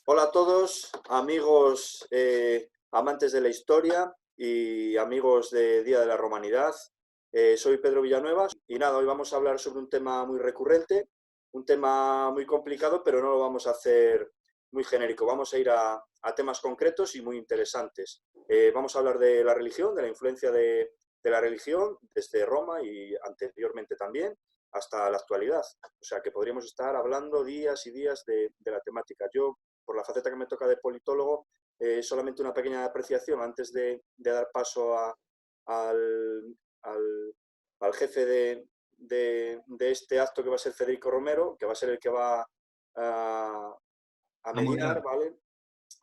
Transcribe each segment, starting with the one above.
Hola a todos, amigos amantes de la historia y amigos de Día de la Romanidad. Soy Pedro Villanueva y nada, hoy vamos a hablar sobre un tema muy recurrente, un tema muy complicado, pero no lo vamos a hacer muy genérico. Vamos a ir a temas concretos y muy interesantes. Vamos a hablar de la religión, de la influencia de la religión desde Roma y anteriormente también hasta la actualidad. O sea que podríamos estar hablando días y días de la temática. Yo por la faceta que me toca de politólogo, solamente una pequeña apreciación antes de dar paso al, al, al, jefe de este acto que va a ser Federico Romero, que va a ser el que va a A mediar, moderar. ¿vale?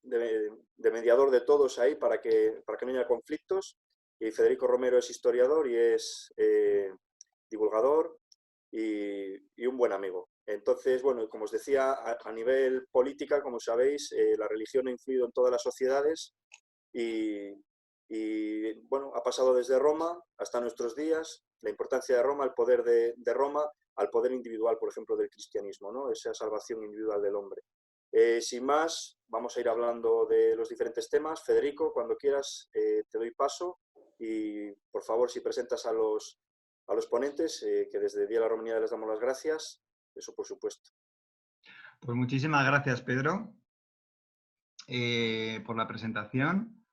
De mediador de todos ahí para que no haya conflictos. Y Federico Romero es historiador y es divulgador y un buen amigo. Entonces, bueno, como os decía, a nivel política, como sabéis, la religión ha influido en todas las sociedades y, bueno, ha pasado desde Roma hasta nuestros días, la importancia de Roma, el poder de Roma, al poder individual, por ejemplo, del cristianismo, ¿no? Esa salvación individual del hombre. Sin más, vamos a ir hablando de los diferentes temas. Federico, cuando quieras, te doy paso y, por favor, si presentas a los ponentes, que desde Día de la Romanidad les damos las gracias, eso por supuesto. Pues muchísimas gracias, Pedro, por la presentación.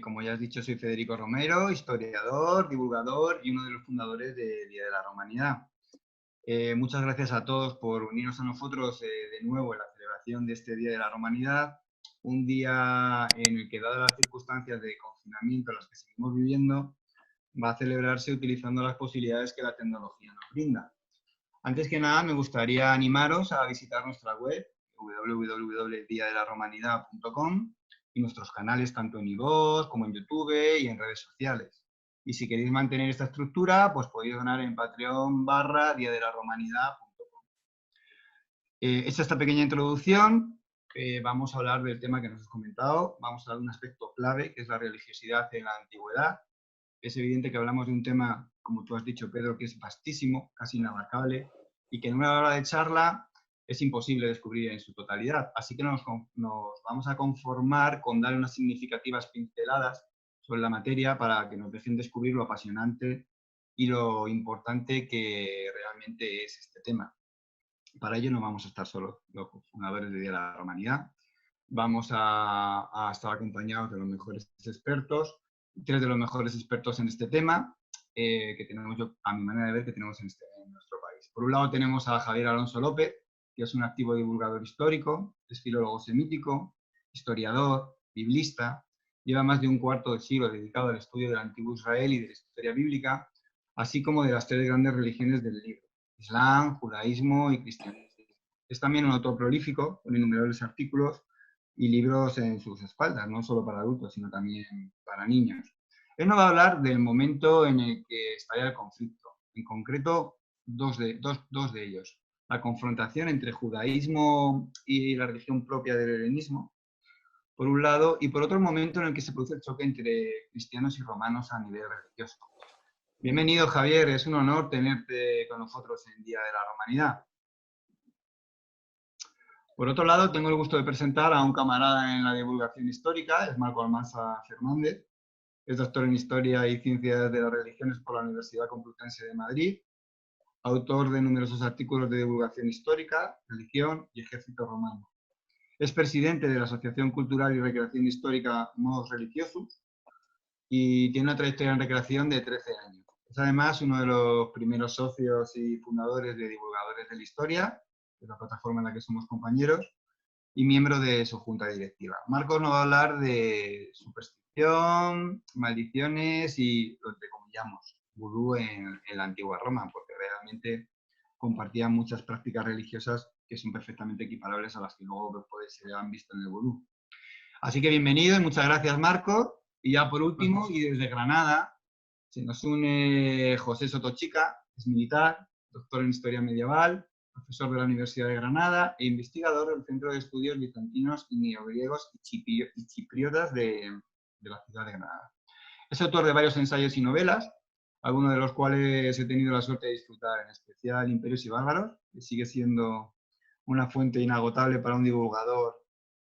Como ya has dicho, soy Federico Romero, historiador, divulgador y uno de los fundadores de Día de la Romanidad. Muchas gracias a todos por unirnos a nosotros de nuevo en la celebración de este Día de la Romanidad, un día en el que, dadas las circunstancias de confinamiento en las que seguimos viviendo, va a celebrarse utilizando las posibilidades que la tecnología nos brinda. Antes que nada, me gustaría animaros a visitar nuestra web www.diadelaromanidad.com y nuestros canales tanto en iVoox como en YouTube y en redes sociales. Y si queréis mantener esta estructura, pues podéis donar en Patreon/diadelaromanidad.com. Hecha esta pequeña introducción, vamos a hablar del tema que nos has comentado. Vamos a hablar de un aspecto clave, que es la religiosidad en la antigüedad. Es evidente que hablamos de un tema, como tú has dicho, Pedro, que es vastísimo, casi inabarcable, y que en una hora de charla es imposible descubrir en su totalidad. Así que nos vamos a conformar con dar unas significativas pinceladas sobre la materia para que nos dejen descubrir lo apasionante y lo importante que realmente es este tema. Para ello no vamos a estar solos los fundadores de Día de la Romanidad. Vamos a estar acompañados de los mejores expertos, tres de los mejores expertos en este tema, que tenemos, yo, a mi manera de ver, que tenemos en nuestro país. Por un lado tenemos a Javier Alonso López, que es un activo divulgador histórico, es filólogo semítico, historiador, biblista, lleva más de un cuarto de siglo dedicado al estudio del antiguo Israel y de la historia bíblica, así como de las tres grandes religiones del libro: Islam, judaísmo y cristianismo. Es también un autor prolífico, con innumerables artículos y libros en sus espaldas, no solo para adultos, sino también para niños. Él nos va a hablar del momento en el que estalla el conflicto, en concreto dos de ellos. La confrontación entre judaísmo y la religión propia del helenismo, por un lado, y por otro, el momento en el que se produce el choque entre cristianos y romanos a nivel religioso. Bienvenido, Javier, es un honor tenerte con nosotros en Día de la Romanidad. Por otro lado, tengo el gusto de presentar a un camarada en la divulgación histórica, es Marco Almansa Fernández. Es doctor en Historia y Ciencias de las Religiones por la Universidad Complutense de Madrid, autor de numerosos artículos de divulgación histórica, religión y ejército romano. Es presidente de la Asociación Cultural y Recreación Histórica Modos Religiosos y tiene una trayectoria en recreación de 13 años. Es además uno de los primeros socios y fundadores de Divulgadores de la Historia, que es la plataforma en la que somos compañeros, y miembro de su junta directiva. Marcos nos va a hablar de superstición, maldiciones y lo que comillamos vudú en la antigua Roma, porque realmente compartían muchas prácticas religiosas que son perfectamente equiparables a las que luego se han visto en el vudú. Así que bienvenido y muchas gracias, Marcos. Y ya por último, y desde Granada, se nos une José Sotochica, es militar, doctor en Historia Medieval, profesor de la Universidad de Granada e investigador del Centro de Estudios Bizantinos y Neogriegos y Chipriotas de la ciudad de Granada. Es autor de varios ensayos y novelas, algunos de los cuales he tenido la suerte de disfrutar, en especial Imperios y Bárbaros, que sigue siendo una fuente inagotable para un divulgador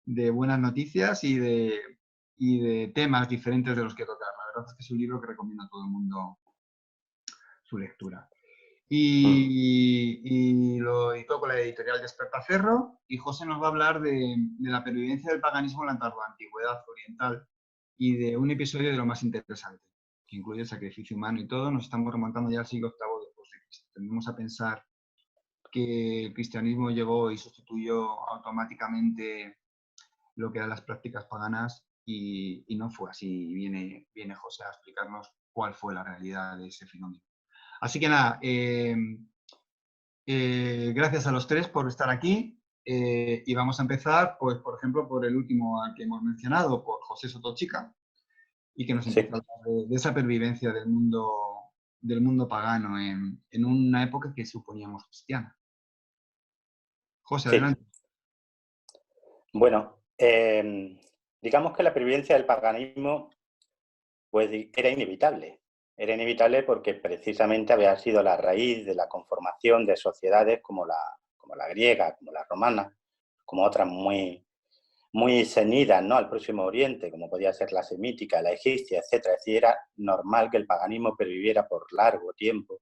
de buenas noticias y de temas diferentes de los que tocar. La verdad es que es un libro que recomiendo a todo el mundo su lectura. Y lo editó con la editorial Despertaferro, y José nos va a hablar de la pervivencia del paganismo en la antigüedad oriental y de un episodio de lo más interesante, que incluye el sacrificio humano y todo. Nos estamos remontando ya al siglo VIII después de Cristo. Tendemos a pensar que el cristianismo llegó y sustituyó automáticamente lo que eran las prácticas paganas, y no fue así. Viene José a explicarnos cuál fue la realidad de ese fenómeno. Así que nada, gracias a los tres por estar aquí, y vamos a empezar, pues, por ejemplo, por el último al que hemos mencionado, por José Sotochica, y que nos empieza a hablar de esa pervivencia del mundo pagano en una época que suponíamos cristiana. José, Sí. adelante. Bueno, digamos que la pervivencia del paganismo pues, era inevitable. Era inevitable porque precisamente había sido la raíz de la conformación de sociedades como la griega, como la romana, como otras muy, muy ceñidas, ¿no?, al Próximo Oriente, como podía ser la semítica, la egipcia, etc. Es decir, era normal que el paganismo perviviera por largo tiempo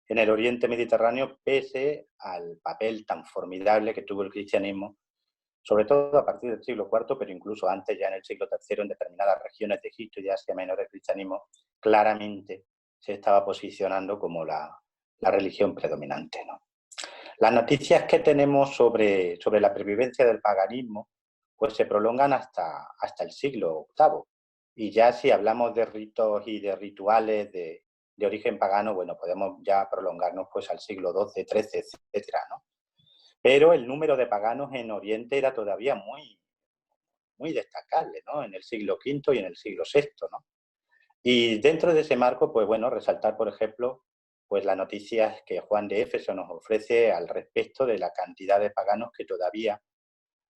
en el Oriente Mediterráneo, pese al papel tan formidable que tuvo el cristianismo, sobre todo a partir del siglo IV, pero incluso antes, ya en el siglo III, en determinadas regiones de Egipto y de Asia Menor, el cristianismo claramente se estaba posicionando como la religión predominante, ¿no? Las noticias que tenemos sobre la pervivencia del paganismo pues se prolongan hasta el siglo VIII. Y ya si hablamos de ritos y de rituales de origen pagano, bueno, podemos ya prolongarnos pues al siglo XII, XIII, etcétera, ¿no? Pero el número de paganos en Oriente era todavía muy, muy destacable, ¿no?, en el siglo V y en el siglo VI, ¿no? Y dentro de ese marco, pues bueno, resaltar, por ejemplo, pues las noticias que Juan de Éfeso nos ofrece al respecto de la cantidad de paganos que todavía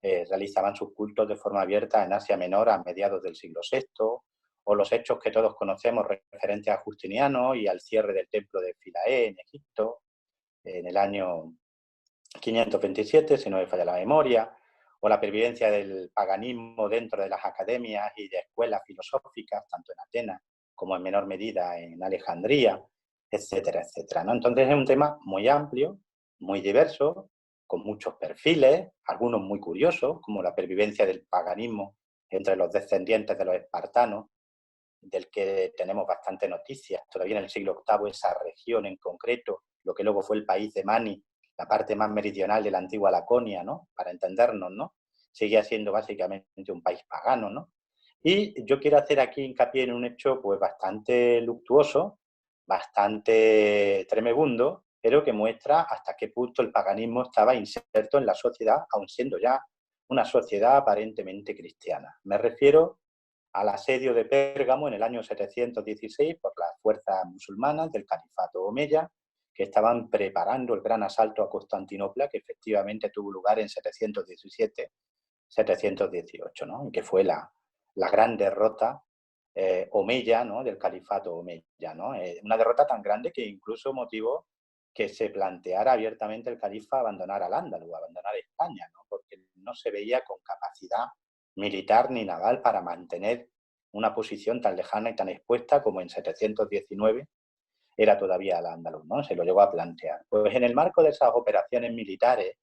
realizaban sus cultos de forma abierta en Asia Menor a mediados del siglo VI, o los hechos que todos conocemos referentes a Justiniano y al cierre del templo de Philae en Egipto en el año 527, si no me falla la memoria, o la pervivencia del paganismo dentro de las academias y de escuelas filosóficas, tanto en Atenas como en menor medida en Alejandría, etcétera, etcétera, ¿no? Entonces es un tema muy amplio, muy diverso, con muchos perfiles, algunos muy curiosos, como la pervivencia del paganismo entre los descendientes de los espartanos, del que tenemos bastante noticias. Todavía en el siglo VIII esa región en concreto, lo que luego fue el país de Mani, la parte más meridional de la antigua Laconia, ¿no?, para entendernos, ¿no?, seguía siendo básicamente un país pagano, ¿no? Y yo quiero hacer aquí hincapié en un hecho pues bastante luctuoso, bastante tremebundo, pero que muestra hasta qué punto el paganismo estaba inserto en la sociedad, aun siendo ya una sociedad aparentemente cristiana. Me refiero al asedio de Pérgamo en el año 716 por las fuerzas musulmanas del califato omeya, que estaban preparando el gran asalto a Constantinopla, que efectivamente tuvo lugar en 717-718, ¿no?, y que fue la gran derrota omeya, ¿no?, del califato omeya, ¿no? Una derrota tan grande que incluso motivó que se planteara abiertamente el califa abandonar al-Ándalus, abandonar España, ¿no?, porque no se veía con capacidad militar ni naval para mantener una posición tan lejana y tan expuesta como en 719 era todavía al-Ándalus, ¿no? Se lo llegó a plantear. Pues en el marco de esas operaciones militares,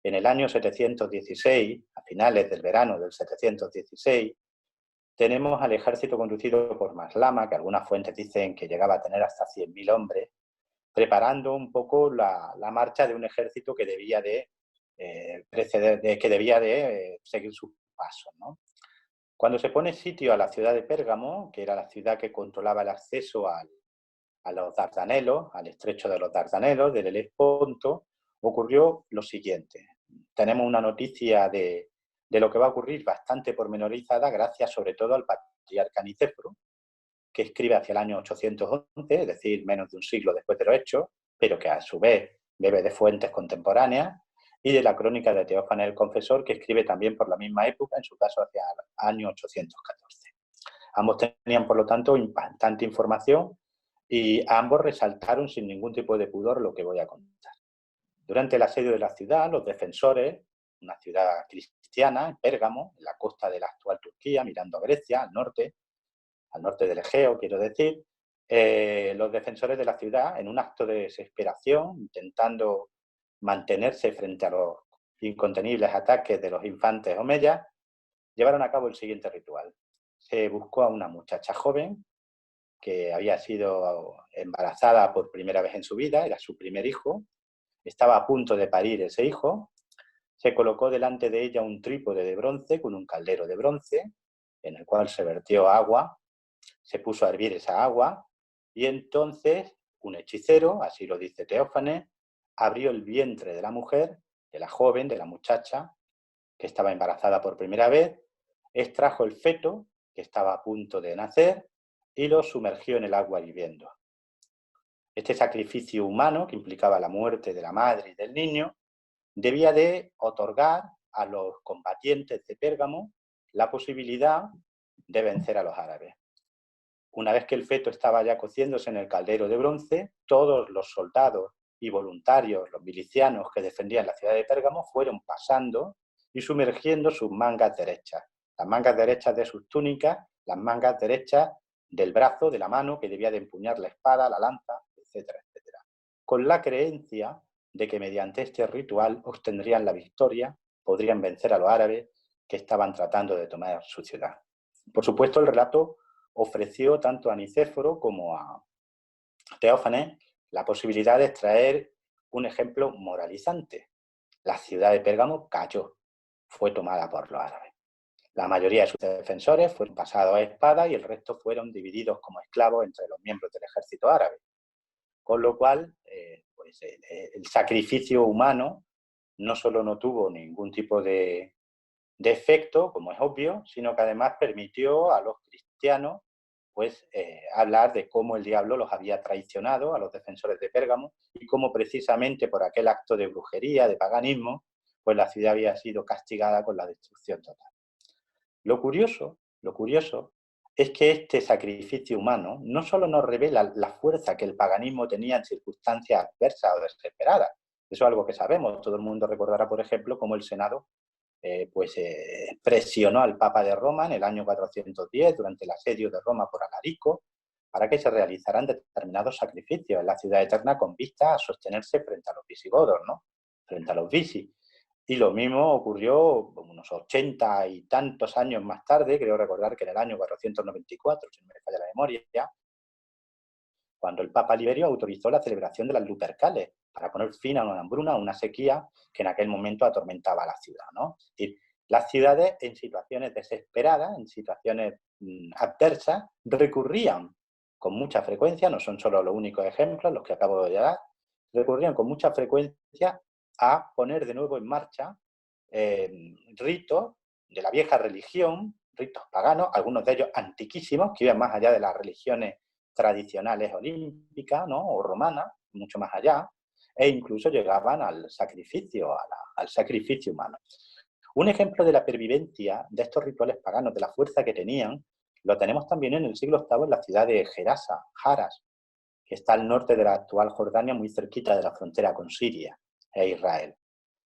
en el año 716, a finales del verano del 716, tenemos al ejército conducido por Maslama, que algunas fuentes dicen que llegaba a tener hasta 100.000 hombres, preparando un poco la marcha de un ejército que debía de seguir sus pasos, ¿no? Cuando se pone sitio a la ciudad de Pérgamo, que era la ciudad que controlaba el acceso a los Dardanelos, al estrecho de los Dardanelos, del Helesponto, ocurrió lo siguiente. Tenemos una noticia de lo que va a ocurrir bastante pormenorizada, gracias sobre todo al patriarca Nicéforo, que escribe hacia el año 811, es decir, menos de un siglo después de los hechos, pero que a su vez bebe de fuentes contemporáneas, y de la crónica de Teófanes el Confesor, que escribe también por la misma época, en su caso hacia el año 814. Ambos tenían, por lo tanto, impactante información y ambos resaltaron sin ningún tipo de pudor lo que voy a contar. Durante el asedio de la ciudad, los defensores, una ciudad cristiana, en Pérgamo, en la costa de la actual Turquía, mirando a Grecia, al norte del Egeo, quiero decir, los defensores de la ciudad, en un acto de desesperación, intentando mantenerse frente a los incontenibles ataques de los infantes omeyas, llevaron a cabo el siguiente ritual. Se buscó a una muchacha joven que había sido embarazada por primera vez en su vida, era su primer hijo, estaba a punto de parir ese hijo, se colocó delante de ella un trípode de bronce con un caldero de bronce, en el cual se vertió agua, se puso a hervir esa agua, y entonces un hechicero, así lo dice Teófanes, abrió el vientre de la mujer, de la joven, de la muchacha, que estaba embarazada por primera vez, extrajo el feto, que estaba a punto de nacer, y lo sumergió en el agua hirviendo. Este sacrificio humano, que implicaba la muerte de la madre y del niño, debía de otorgar a los combatientes de Pérgamo la posibilidad de vencer a los árabes. Una vez que el feto estaba ya cociéndose en el caldero de bronce, todos los soldados y voluntarios, los milicianos que defendían la ciudad de Pérgamo, fueron pasando y sumergiendo sus mangas derechas, las mangas derechas de sus túnicas, las mangas derechas del brazo, de la mano, que debía de empuñar la espada, la lanza, etcétera, etcétera, con la creencia de que mediante este ritual obtendrían la victoria, podrían vencer a los árabes que estaban tratando de tomar su ciudad. Por supuesto, el relato ofreció tanto a Nicéforo como a Teófanes la posibilidad de extraer un ejemplo moralizante. La ciudad de Pérgamo cayó, fue tomada por los árabes. La mayoría de sus defensores fueron pasados a espada y el resto fueron divididos como esclavos entre los miembros del ejército árabe. Con lo cual, el sacrificio humano no solo no tuvo ningún tipo de efecto, como es obvio, sino que además permitió a los cristianos hablar de cómo el diablo los había traicionado a los defensores de Pérgamo y cómo precisamente por aquel acto de brujería, de paganismo, pues la ciudad había sido castigada con la destrucción total. Lo curioso es que este sacrificio humano no solo nos revela la fuerza que el paganismo tenía en circunstancias adversas o desesperadas, eso es algo que sabemos, todo el mundo recordará, por ejemplo, cómo el Senado presionó al Papa de Roma en el año 410, durante el asedio de Roma por Alarico, para que se realizaran determinados sacrificios en la ciudad eterna con vista a sostenerse frente a los visigodos, ¿no? Frente a los visi. Y lo mismo ocurrió unos 80 y tantos años más tarde, creo recordar que en el año 494, si no me falla la memoria, cuando el Papa Liberio autorizó la celebración de las Lupercales para poner fin a una hambruna, a una sequía que en aquel momento atormentaba a la ciudad, ¿no? Es decir, las ciudades en situaciones desesperadas, en situaciones adversas, recurrían con mucha frecuencia, no son solo los únicos ejemplos los que acabo de dar, recurrían con mucha frecuencia a poner de nuevo en marcha ritos de la vieja religión, ritos paganos, algunos de ellos antiquísimos, que iban más allá de las religiones tradicionales olímpicas, ¿no? O romanas, mucho más allá, e incluso llegaban al sacrificio humano. Un ejemplo de la pervivencia de estos rituales paganos, de la fuerza que tenían, lo tenemos también en el siglo VIII en la ciudad de Gerasa, Haras, que está al norte de la actual Jordania, muy cerquita de la frontera con Siria e Israel.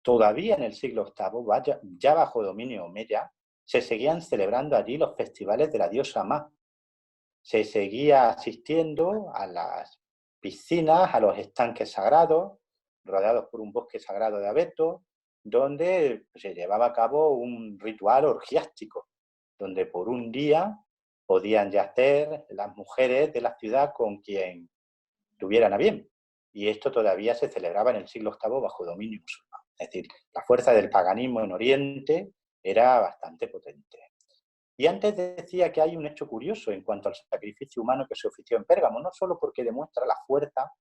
Todavía en el siglo VIII, ya bajo dominio omeya, se seguían celebrando allí los festivales de la diosa Ma. Se seguía asistiendo a las piscinas, a los estanques sagrados, rodeados por un bosque sagrado de abetos, donde se llevaba a cabo un ritual orgiástico, donde por un día podían yacer las mujeres de la ciudad con quien tuvieran a bien. Y esto todavía se celebraba en el siglo VIII bajo dominio musulmán. Es decir, la fuerza del paganismo en Oriente era bastante potente. Y antes decía que hay un hecho curioso en cuanto al sacrificio humano que se ofició en Pérgamo, no solo porque demuestra la fuerza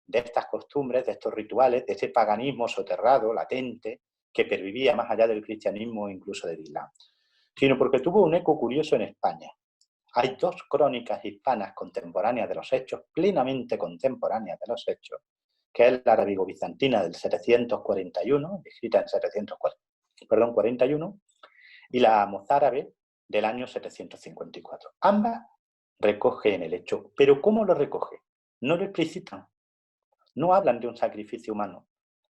de estas costumbres, de estos rituales, de ese paganismo soterrado, latente, que pervivía más allá del cristianismo e incluso del islam, sino porque tuvo un eco curioso en España. Hay dos crónicas hispanas contemporáneas de los hechos, plenamente contemporáneas de los hechos, que es la arábigo-bizantina del 741, escrita en 741, y la mozárabe del año 754. Ambas recogen el hecho, pero ¿cómo lo recoge? No lo explicitan, no hablan de un sacrificio humano,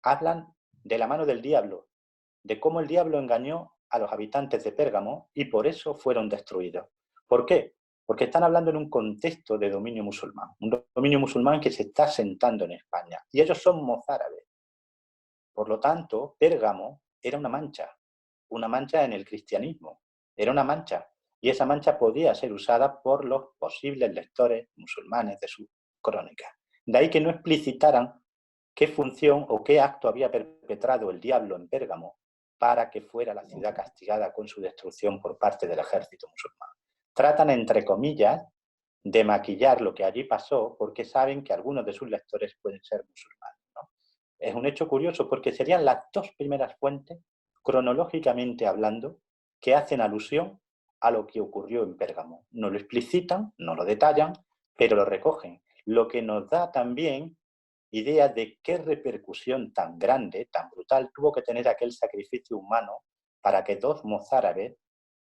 hablan de la mano del diablo, de cómo el diablo engañó a los habitantes de Pérgamo y por eso fueron destruidos. ¿Por qué? Porque están hablando en un contexto de dominio musulmán, un dominio musulmán que se está asentando en España, y ellos son mozárabes. Por lo tanto, Pérgamo era una mancha en el cristianismo, era una mancha, y esa mancha podía ser usada por los posibles lectores musulmanes de sus crónicas. De ahí que no explicitaran qué función o qué acto había perpetrado el diablo en Pérgamo para que fuera la ciudad castigada con su destrucción por parte del ejército musulmán. Tratan, entre comillas, de maquillar lo que allí pasó porque saben que algunos de sus lectores pueden ser musulmanes, ¿no? Es un hecho curioso porque serían las dos primeras fuentes, cronológicamente hablando, que hacen alusión a lo que ocurrió en Pérgamo. No lo explicitan, no lo detallan, pero lo recogen. Lo que nos da también idea de qué repercusión tan grande, tan brutal, tuvo que tener aquel sacrificio humano para que dos mozárabes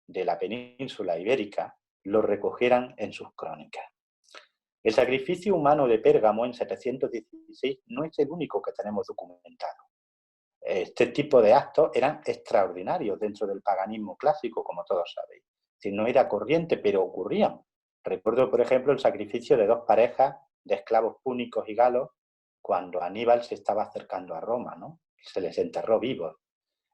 de la península ibérica lo recogieran en sus crónicas. El sacrificio humano de Pérgamo en 716 no es el único que tenemos documentado. Este tipo de actos eran extraordinarios dentro del paganismo clásico, como todos sabéis. Si no era corriente, pero ocurrían. Recuerdo, por ejemplo, el sacrificio de dos parejas de esclavos púnicos y galos cuando Aníbal se estaba acercando a Roma, ¿no? Se les enterró vivos,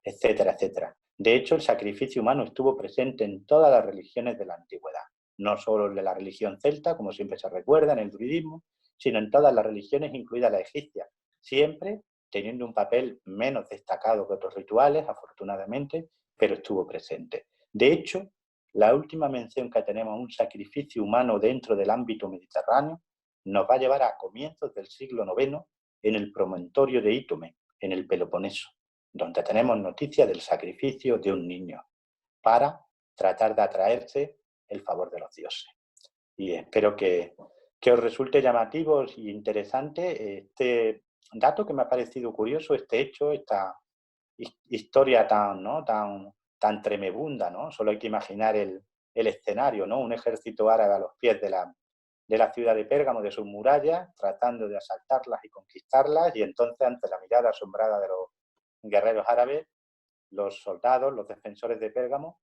etcétera, etcétera. De hecho, el sacrificio humano estuvo presente en todas las religiones de la antigüedad, no solo en la religión celta, como siempre se recuerda, en el druidismo, sino en todas las religiones, incluida la egipcia, siempre teniendo un papel menos destacado que otros rituales, afortunadamente, pero estuvo presente. De hecho, la última mención que tenemos a un sacrificio humano dentro del ámbito mediterráneo nos va a llevar a comienzos del siglo IX en el promontorio de Ítome, en el Peloponeso, donde tenemos noticia del sacrificio de un niño para tratar de atraerse el favor de los dioses. Y espero que os resulte llamativo y interesante este dato que me ha parecido curioso, este hecho, esta historia tan tremebunda, ¿no? Solo hay que imaginar el escenario, ¿no? Un ejército árabe a los pies de la ciudad de Pérgamo, de sus murallas, tratando de asaltarlas y conquistarlas, y entonces, ante la mirada asombrada de los guerreros árabes, los soldados, los defensores de Pérgamo,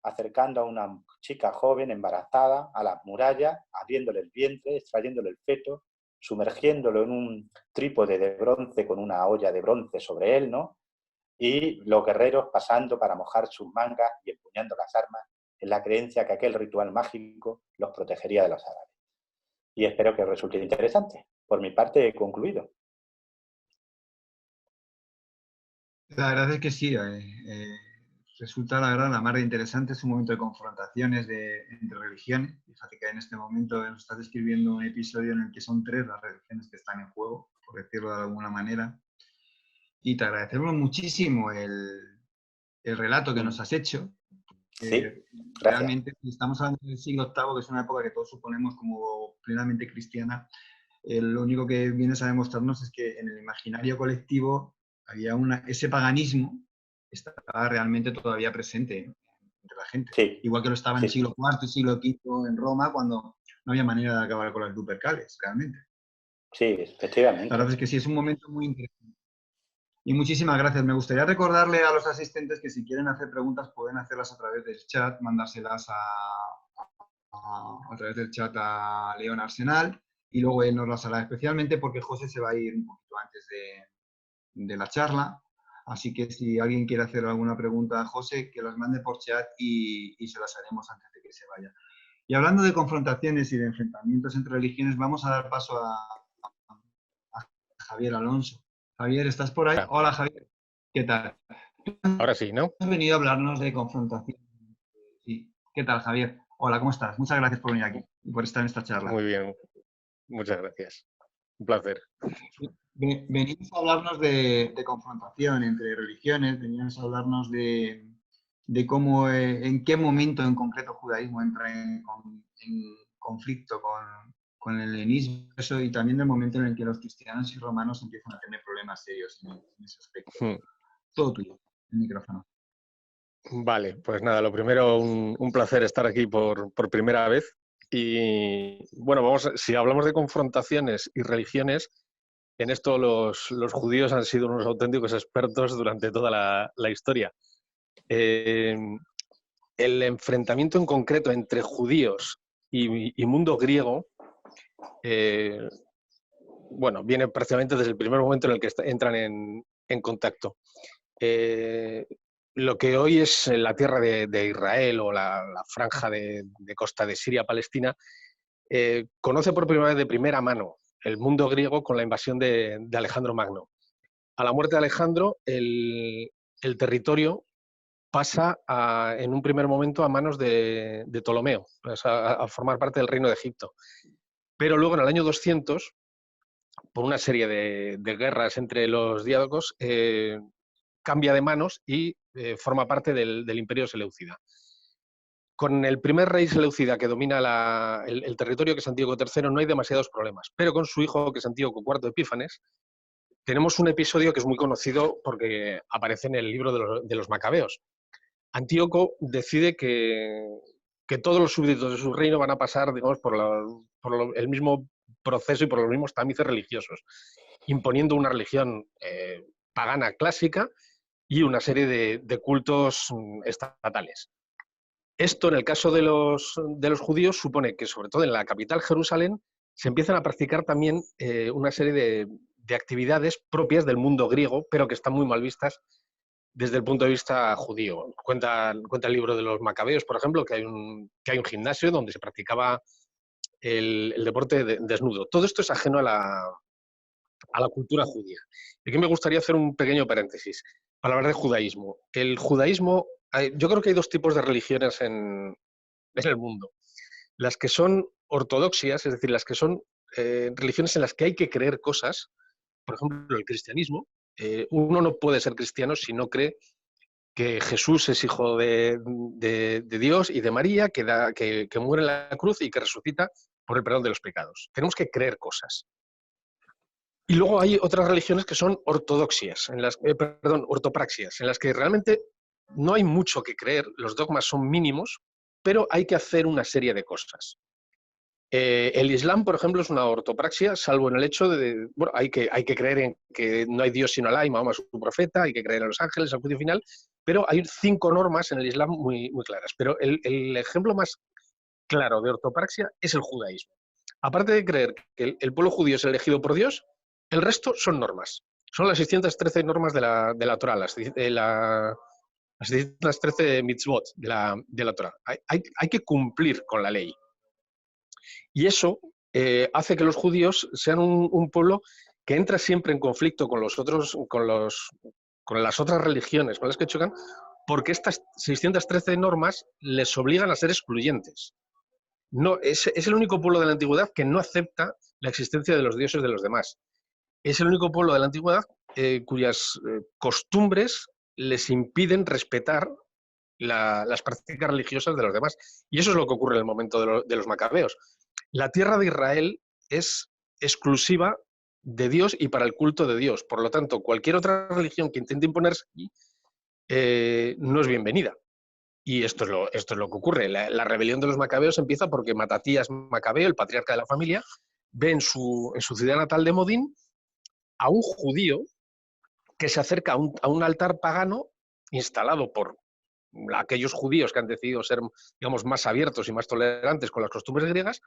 acercando a una chica joven embarazada a las murallas, abriéndole el vientre, extrayéndole el feto, sumergiéndolo en un trípode de bronce con una olla de bronce sobre él, ¿no? Y los guerreros pasando para mojar sus mangas y empuñando las armas en la creencia que aquel ritual mágico los protegería de los árabes. Y espero que os resulte interesante. Por mi parte, he concluido. La verdad es que sí. Resulta, la verdad, la mar de interesante. Es un momento de confrontaciones entre religiones. Fíjate que en este momento nos estás describiendo un episodio en el que son tres las religiones que están en juego, por decirlo de alguna manera. Y te agradecemos muchísimo el relato que nos has hecho. Sí, realmente estamos hablando del siglo VIII, que es una época que todos suponemos como plenamente cristiana. Lo único que vienes a demostrarnos es que en el imaginario colectivo había ese paganismo estaba realmente todavía presente entre la gente. Sí. Igual que lo estaba en el siglo IV y siglo V en Roma, cuando no había manera de acabar con las Lupercales, realmente. Sí, efectivamente. La verdad es que sí, es un momento muy interesante. Y muchísimas gracias. Me gustaría recordarle a los asistentes que si quieren hacer preguntas pueden hacerlas a través del chat, mandárselas a través del chat a León Arsenal y luego él nos las hará, especialmente porque José se va a ir un poquito antes de la charla. Así que si alguien quiere hacer alguna pregunta a José, que las mande por chat y se las haremos antes de que se vaya. Y hablando de confrontaciones y de enfrentamientos entre religiones, vamos a dar paso a Javier Alonso. Javier, ¿estás por ahí? Hola, Javier. ¿Qué tal? Ahora sí, ¿no? Has venido a hablarnos de confrontación. Sí. ¿Qué tal, Javier? Hola, ¿cómo estás? Muchas gracias por venir aquí y por estar en esta charla. Muy bien. Muchas gracias. Un placer. Venimos a hablarnos de confrontación entre religiones, venimos a hablarnos de cómo, en qué momento en concreto el judaísmo entra en conflicto con el helenismo y también del momento en el que los cristianos y romanos empiezan a tener problemas serios en ese aspecto. Todo tuyo, el micrófono. Vale, pues nada, lo primero, un placer estar aquí por primera vez. Y bueno, si hablamos de confrontaciones y religiones, en esto los judíos han sido unos auténticos expertos durante toda la historia. el enfrentamiento en concreto entre judíos y mundo griego, bueno, viene prácticamente desde el primer momento en el que entran en contacto. Lo que hoy es la tierra de Israel o la franja de costa de Siria-Palestina, conoce por primera vez de primera mano el mundo griego con la invasión de Alejandro Magno. A la muerte de Alejandro, el territorio pasa en un primer momento a manos de Ptolomeo, pues a formar parte del reino de Egipto. Pero luego en el año 200, por una serie de guerras entre los diádocos, cambia de manos y forma parte del imperio seleucida. Con el primer rey seleucida que domina el territorio, que es Antíoco III, no hay demasiados problemas, pero con su hijo, que es Antíoco IV Epífanes, tenemos un episodio que es muy conocido porque aparece en el libro de los Macabeos. Antíoco decide que todos los súbditos de su reino van a pasar, digamos, por el mismo proceso y por los mismos tamices religiosos, imponiendo una religión pagana clásica y una serie de cultos estatales. Esto, en el caso de los judíos, supone que, sobre todo en la capital, Jerusalén, se empiezan a practicar también una serie de actividades propias del mundo griego, pero que están muy mal vistas desde el punto de vista judío. Cuenta el libro de los Macabeos, por ejemplo, que hay un gimnasio donde se practicaba el deporte desnudo. Todo esto es ajeno a la cultura judía. Y aquí me gustaría hacer un pequeño paréntesis para hablar de judaísmo. El judaísmo, yo creo que hay dos tipos de religiones en el mundo. Las que son ortodoxias, es decir, las que son religiones en las que hay que creer cosas. Por ejemplo, el cristianismo. Uno no puede ser cristiano si no cree que Jesús es hijo de Dios y de María, que muere en la cruz y que resucita por el perdón de los pecados. Tenemos que creer cosas. Y luego hay otras religiones que son ortodoxias, ortopraxias, en las que realmente no hay mucho que creer, los dogmas son mínimos, pero hay que hacer una serie de cosas. El Islam, por ejemplo, es una ortopraxia, salvo en el hecho de, bueno, hay que creer en que no hay Dios sino Alá y Mahoma es su profeta, hay que creer en los ángeles, al juicio final, pero hay 5 normas en el Islam muy, muy claras. Pero el ejemplo más claro de ortopraxia es el judaísmo. Aparte de creer que el pueblo judío es elegido por Dios, el resto son normas. Son las 613 normas de la Torá, las 613 mitzvot de la Torá. Hay que cumplir con la ley. Y eso hace que los judíos sean un pueblo que entra siempre en conflicto con las otras religiones con las que chocan, porque estas 613 normas les obligan a ser excluyentes. No, es el único pueblo de la antigüedad que no acepta la existencia de los dioses de los demás. Es el único pueblo de la antigüedad cuyas costumbres les impiden respetar las prácticas religiosas de los demás. Y eso es lo que ocurre en el momento de los macabeos. La tierra de Israel es exclusiva de Dios y para el culto de Dios. Por lo tanto, cualquier otra religión que intente imponerse aquí no es bienvenida. Y esto es lo que ocurre. La rebelión de los macabeos empieza porque Matatías Macabeo, el patriarca de la familia, ve en su ciudad natal de Modín a un judío que se acerca a un altar pagano instalado por aquellos judíos que han decidido ser, digamos, más abiertos y más tolerantes con las costumbres griegas,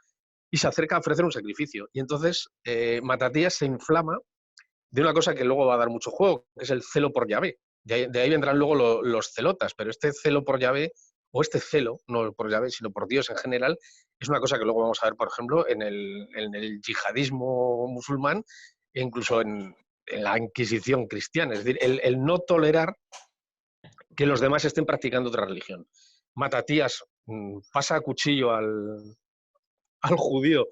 y se acerca a ofrecer un sacrificio. Y entonces Matatías se inflama de una cosa que luego va a dar mucho juego, que es el celo por Yahvé. De ahí vendrán luego los celotas, pero este celo por Yahvé, o este celo, no por Yahvé, sino por Dios en general, es una cosa que luego vamos a ver, por ejemplo, en el yihadismo musulmán e incluso en la Inquisición cristiana. Es decir, el no tolerar que los demás estén practicando otra religión. Matatías pasa a cuchillo al judío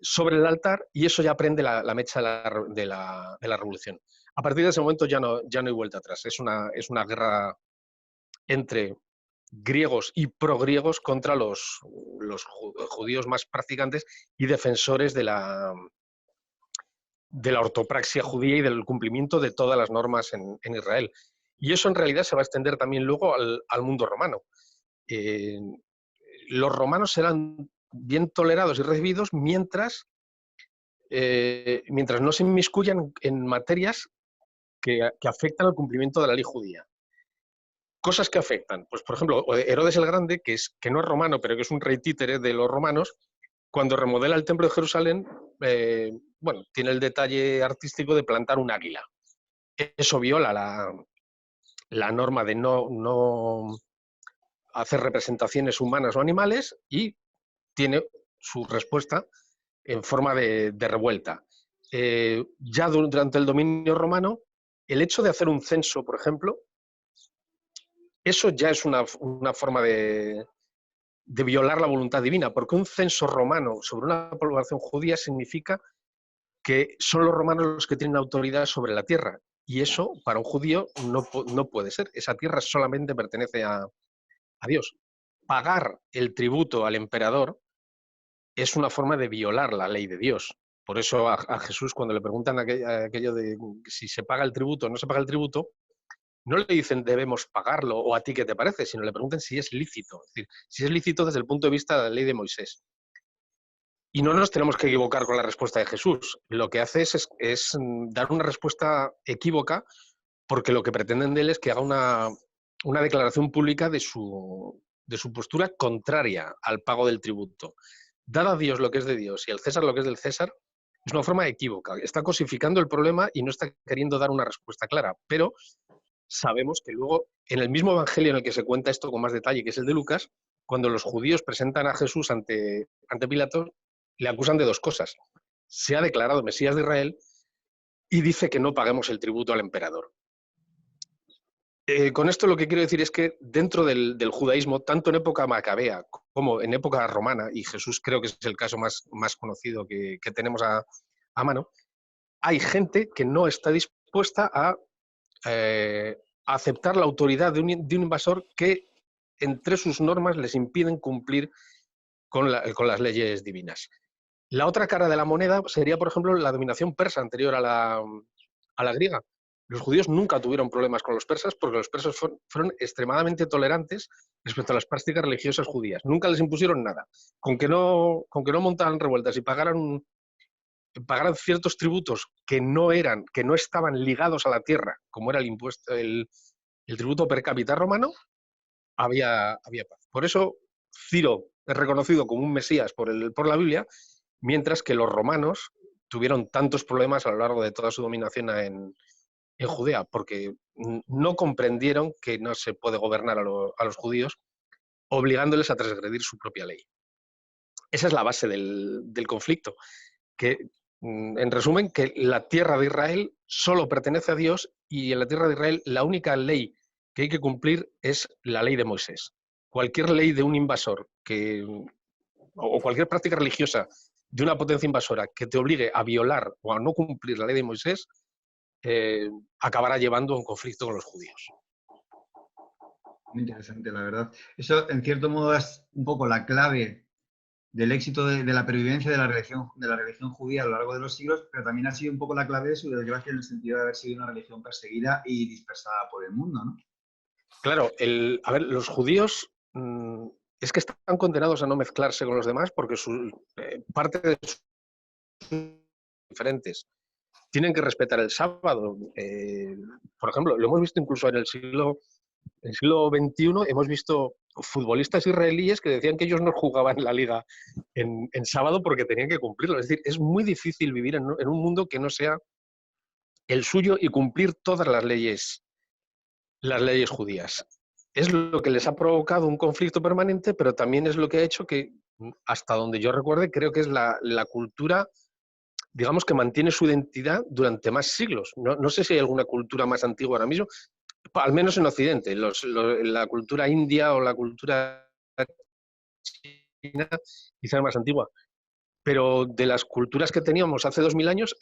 sobre el altar y eso ya prende la mecha de la revolución. A partir de ese momento ya no hay vuelta atrás. Es una guerra entre griegos y progriegos contra los judíos más practicantes y defensores de la ortopraxia judía y del cumplimiento de todas las normas en Israel. Y eso en realidad se va a extender también luego al mundo romano. Los romanos serán bien tolerados y recibidos mientras no se inmiscuyan en materias que afectan al cumplimiento de la ley judía. Cosas que afectan. Pues, por ejemplo, Herodes el Grande, que no es romano, pero que es un rey títere de los romanos, cuando remodela el templo de Jerusalén, bueno, tiene el detalle artístico de plantar un águila. Eso viola la norma de no hacer representaciones humanas o animales y tiene su respuesta en forma de revuelta. Ya durante el dominio romano, el hecho de hacer un censo, por ejemplo, eso ya es una forma de violar la voluntad divina, porque un censo romano sobre una población judía significa que son los romanos los que tienen autoridad sobre la tierra, y eso para un judío no puede ser. Esa tierra solamente pertenece a Dios. Pagar el tributo al emperador es una forma de violar la ley de Dios. Por eso a Jesús, cuando le preguntan aquello de si se paga el tributo o no se paga el tributo, no le dicen debemos pagarlo o a ti qué te parece, sino le preguntan si es lícito. Es decir, si es lícito desde el punto de vista de la ley de Moisés. Y no nos tenemos que equivocar con la respuesta de Jesús. Lo que hace es dar una respuesta equívoca porque lo que pretenden de él es que haga una declaración pública de su postura contraria al pago del tributo. Dar a Dios lo que es de Dios y al César lo que es del César es una forma equívoca. Está cosificando el problema y no está queriendo dar una respuesta clara. Pero sabemos que luego, en el mismo evangelio en el que se cuenta esto con más detalle, que es el de Lucas, cuando los judíos presentan a Jesús ante Pilato, le acusan de dos cosas. Se ha declarado Mesías de Israel y dice que no paguemos el tributo al emperador. Con esto lo que quiero decir es que dentro del judaísmo, tanto en época macabea como en época romana, y Jesús creo que es el caso más conocido que tenemos a mano, hay gente que no está dispuesta a aceptar la autoridad de un invasor que entre sus normas les impiden cumplir con las leyes divinas. La otra cara de la moneda sería, por ejemplo, la dominación persa anterior a la griega. Los judíos nunca tuvieron problemas con los persas porque los persas fueron extremadamente tolerantes respecto a las prácticas religiosas judías. Nunca les impusieron nada. Con que no montaran revueltas y pagaran ciertos tributos que no estaban ligados a la tierra, como era el impuesto, el tributo per cápita romano, había paz. Por eso Ciro es reconocido como un mesías por la Biblia, mientras que los romanos tuvieron tantos problemas a lo largo de toda su dominación en Judea, porque no comprendieron que no se puede gobernar a los judíos obligándoles a transgredir su propia ley. Esa es la base del conflicto, que en resumen, que la tierra de Israel solo pertenece a Dios y en la tierra de Israel la única ley que hay que cumplir es la ley de Moisés. Cualquier ley de un invasor o cualquier práctica religiosa de una potencia invasora que te obligue a violar o a no cumplir la ley de Moisés acabará llevando a un conflicto con los judíos. Muy interesante, la verdad. Eso, en cierto modo, es un poco la clave del éxito de la pervivencia de la religión judía a lo largo de los siglos, pero también ha sido un poco la clave de su desgracia en el sentido de haber sido una religión perseguida y dispersada por el mundo, ¿no? Claro, los judíos es que están condenados a no mezclarse con los demás porque parte de sus diferentes. Tienen que respetar el sábado. Por ejemplo, lo hemos visto incluso en el siglo XXI, hemos visto futbolistas israelíes que decían que ellos no jugaban la liga en sábado porque tenían que cumplirlo. Es decir, es muy difícil vivir en un mundo que no sea el suyo y cumplir todas las leyes judías. Es lo que les ha provocado un conflicto permanente, pero también es lo que ha hecho que, hasta donde yo recuerde, creo que es la cultura, digamos, que mantiene su identidad durante más siglos. No sé si hay alguna cultura más antigua ahora mismo, al menos en Occidente. La cultura india o la cultura china quizás es más antigua. Pero de las culturas que teníamos hace 2000 años,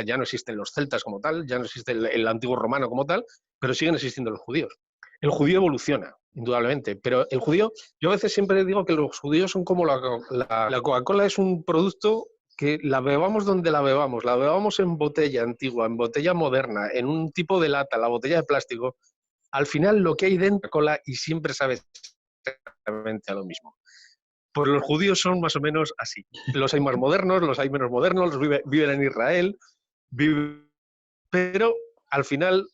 ya no existen los celtas como tal, ya no existe el antiguo romano como tal, pero siguen existiendo los judíos. El judío evoluciona, indudablemente, pero el judío, yo a veces siempre digo que los judíos son como la Coca-Cola es un producto que la bebamos donde la bebamos en botella antigua, en botella moderna, en un tipo de lata, la botella de plástico, al final lo que hay dentro de la cola y siempre sabe exactamente a lo mismo. Pues los judíos son más o menos así. Los hay más modernos, los hay menos modernos, viven en Israel, pero al final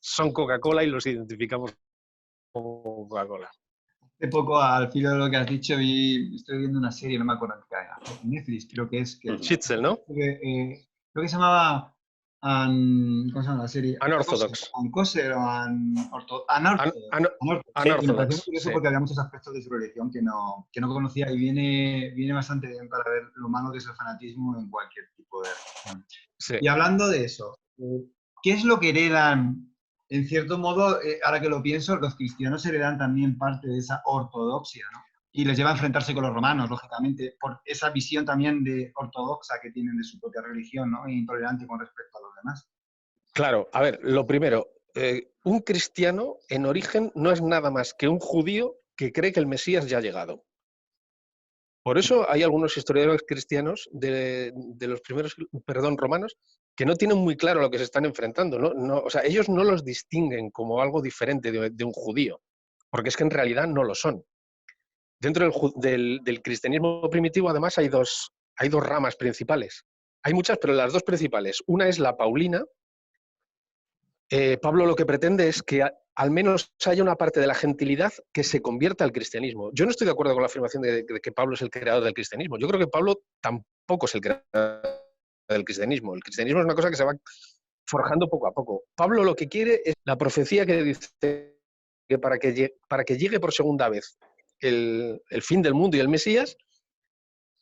son Coca-Cola y los identificamos Coca-Cola. Hace poco, al filo de lo que has dicho, estoy viendo una serie, no me acuerdo qué era, Netflix creo que es. Schitzel, ¿no? Creo que se llamaba ¿cómo se llama la serie? Unorthodox. Uncoser o Unorthodox. Sí, me pareció curioso Sí. porque había muchos aspectos de su religión que no conocía y viene bastante bien para ver lo malo que es el fanatismo en cualquier tipo de religión. Sí. Y hablando de eso, ¿qué es lo que heredan? En cierto modo, ahora que lo pienso, los cristianos heredan también parte de esa ortodoxia, ¿no? Y les lleva a enfrentarse con los romanos, lógicamente, por esa visión también de ortodoxa que tienen de su propia religión, ¿no? E intolerante con respecto a los demás. Claro, a ver, lo primero, un cristiano en origen no es nada más que un judío que cree que el Mesías ya ha llegado. Por eso hay algunos historiadores cristianos de los primeros, romanos, que no tienen muy claro lo que se están enfrentando. O sea, ellos no los distinguen como algo diferente de un judío, porque es que en realidad no lo son. Dentro del cristianismo primitivo, además, hay dos ramas principales. Hay muchas, pero las dos principales. Una es la paulina. Pablo lo que pretende es que al menos haya una parte de la gentilidad que se convierta al cristianismo. Yo no estoy de acuerdo con la afirmación de que Pablo es el creador del cristianismo. Yo creo que Pablo tampoco es el creador del cristianismo. El cristianismo es una cosa que se va forjando poco a poco. Pablo lo que quiere es la profecía que dice que para que llegue por segunda vez el fin del mundo y el Mesías,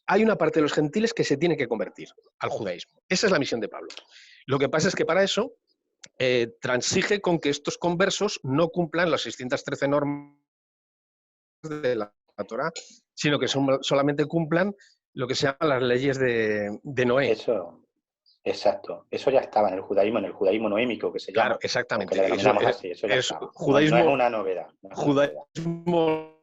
hay una parte de los gentiles que se tiene que convertir al judaísmo. Esa es la misión de Pablo. Lo que pasa es que para eso transige con que estos conversos no cumplan las 613 normas de la Torá, sino que solamente cumplan lo que se llama las leyes de Noé. Eso, exacto. Eso ya estaba en el judaísmo noémico, que se llama. Claro, exactamente. Aunque le denominamos así, eso ya es estaba. judaísmo, no es una novedad. judaísmo,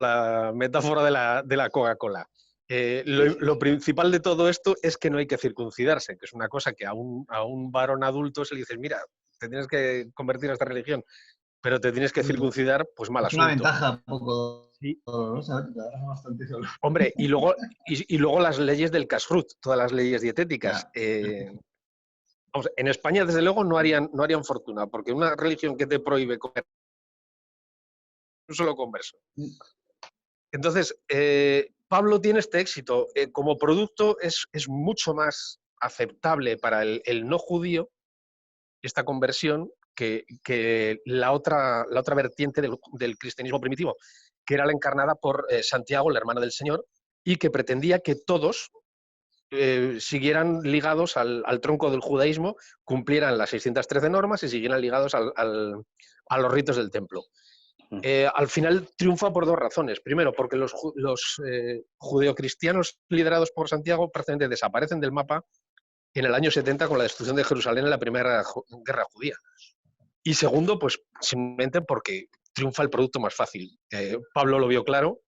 la metáfora de la Coca-Cola. Lo principal de todo esto es que no hay que circuncidarse, que es una cosa que a un varón adulto se le dice, mira, te tienes que convertir a esta religión, pero te tienes que circuncidar, pues mal asunto. Es una ventaja poco Sí. dolorosa, bastante dolorosa. Hombre, y luego las leyes del kashrut, todas las leyes dietéticas. Vamos, en España, desde luego, no harían fortuna, porque una religión que te prohíbe comer un solo converso. Entonces, Pablo tiene este éxito. Como producto es mucho más aceptable para el no judío esta conversión que la otra vertiente del cristianismo primitivo, que era la encarnada por Santiago, el hermano del Señor, y que pretendía que todos siguieran ligados al tronco del judaísmo, cumplieran las 613 normas y siguieran ligados a los ritos del templo. Al final triunfa por dos razones. Primero, porque los judeocristianos liderados por Santiago prácticamente desaparecen del mapa en el año 70 con la destrucción de Jerusalén en la Primera Guerra Judía. Y segundo, pues simplemente porque triunfa el producto más fácil. Pablo lo vio claro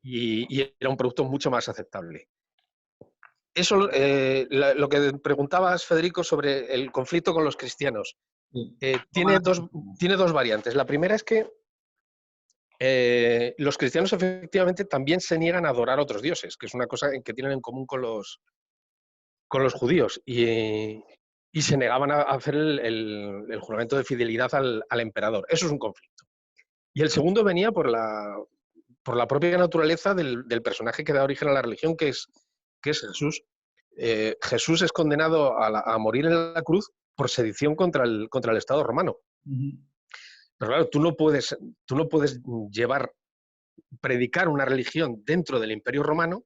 y era un producto mucho más aceptable. Eso, lo que preguntabas, Federico, sobre el conflicto con los cristianos, tiene dos variantes. La primera es que los cristianos efectivamente también se niegan a adorar a otros dioses, que es una cosa que tienen en común con los judíos, y se negaban a hacer el juramento de fidelidad al emperador. Eso es un conflicto. Y el segundo venía por la propia naturaleza del personaje que da origen a la religión, que es Jesús. Jesús es condenado a morir en la cruz por sedición contra el Estado romano. Pero claro, tú no puedes predicar una religión dentro del Imperio Romano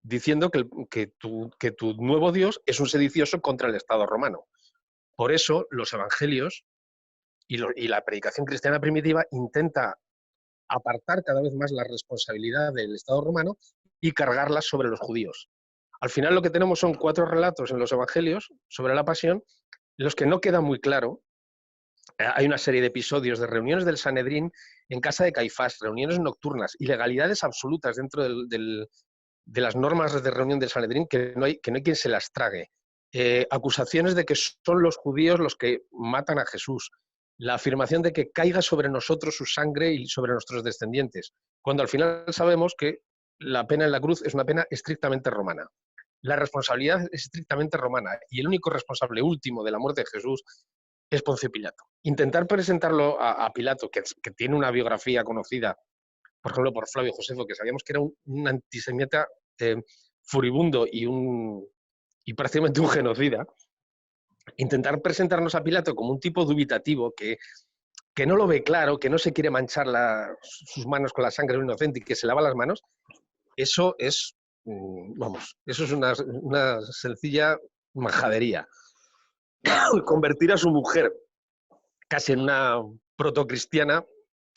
diciendo que tu nuevo Dios es un sedicioso contra el Estado romano. Por eso los evangelios y la predicación cristiana primitiva intenta apartar cada vez más la responsabilidad del Estado romano y cargarla sobre los judíos. Al final lo que tenemos son 4 relatos en los evangelios sobre la pasión, en los que no queda muy claro. Hay una serie de episodios de reuniones del Sanedrín en casa de Caifás, reuniones nocturnas, ilegalidades absolutas dentro de las normas de reunión del Sanedrín que no hay quien se las trague. Acusaciones de que son los judíos los que matan a Jesús. La afirmación de que caiga sobre nosotros su sangre y sobre nuestros descendientes, cuando al final sabemos que la pena en la cruz es una pena estrictamente romana. La responsabilidad es estrictamente romana y el único responsable último de la muerte de Jesús es Poncio Pilato. Intentar presentarlo a Pilato, que tiene una biografía conocida, por ejemplo, por Flavio Josefo, que sabíamos que era un antisemita furibundo y prácticamente un genocida, intentar presentarnos a Pilato como un tipo dubitativo que no lo ve claro, que no se quiere manchar sus manos con la sangre de un inocente y que se lava las manos, eso es, eso es una sencilla majadería. Convertir a su mujer casi en una protocristiana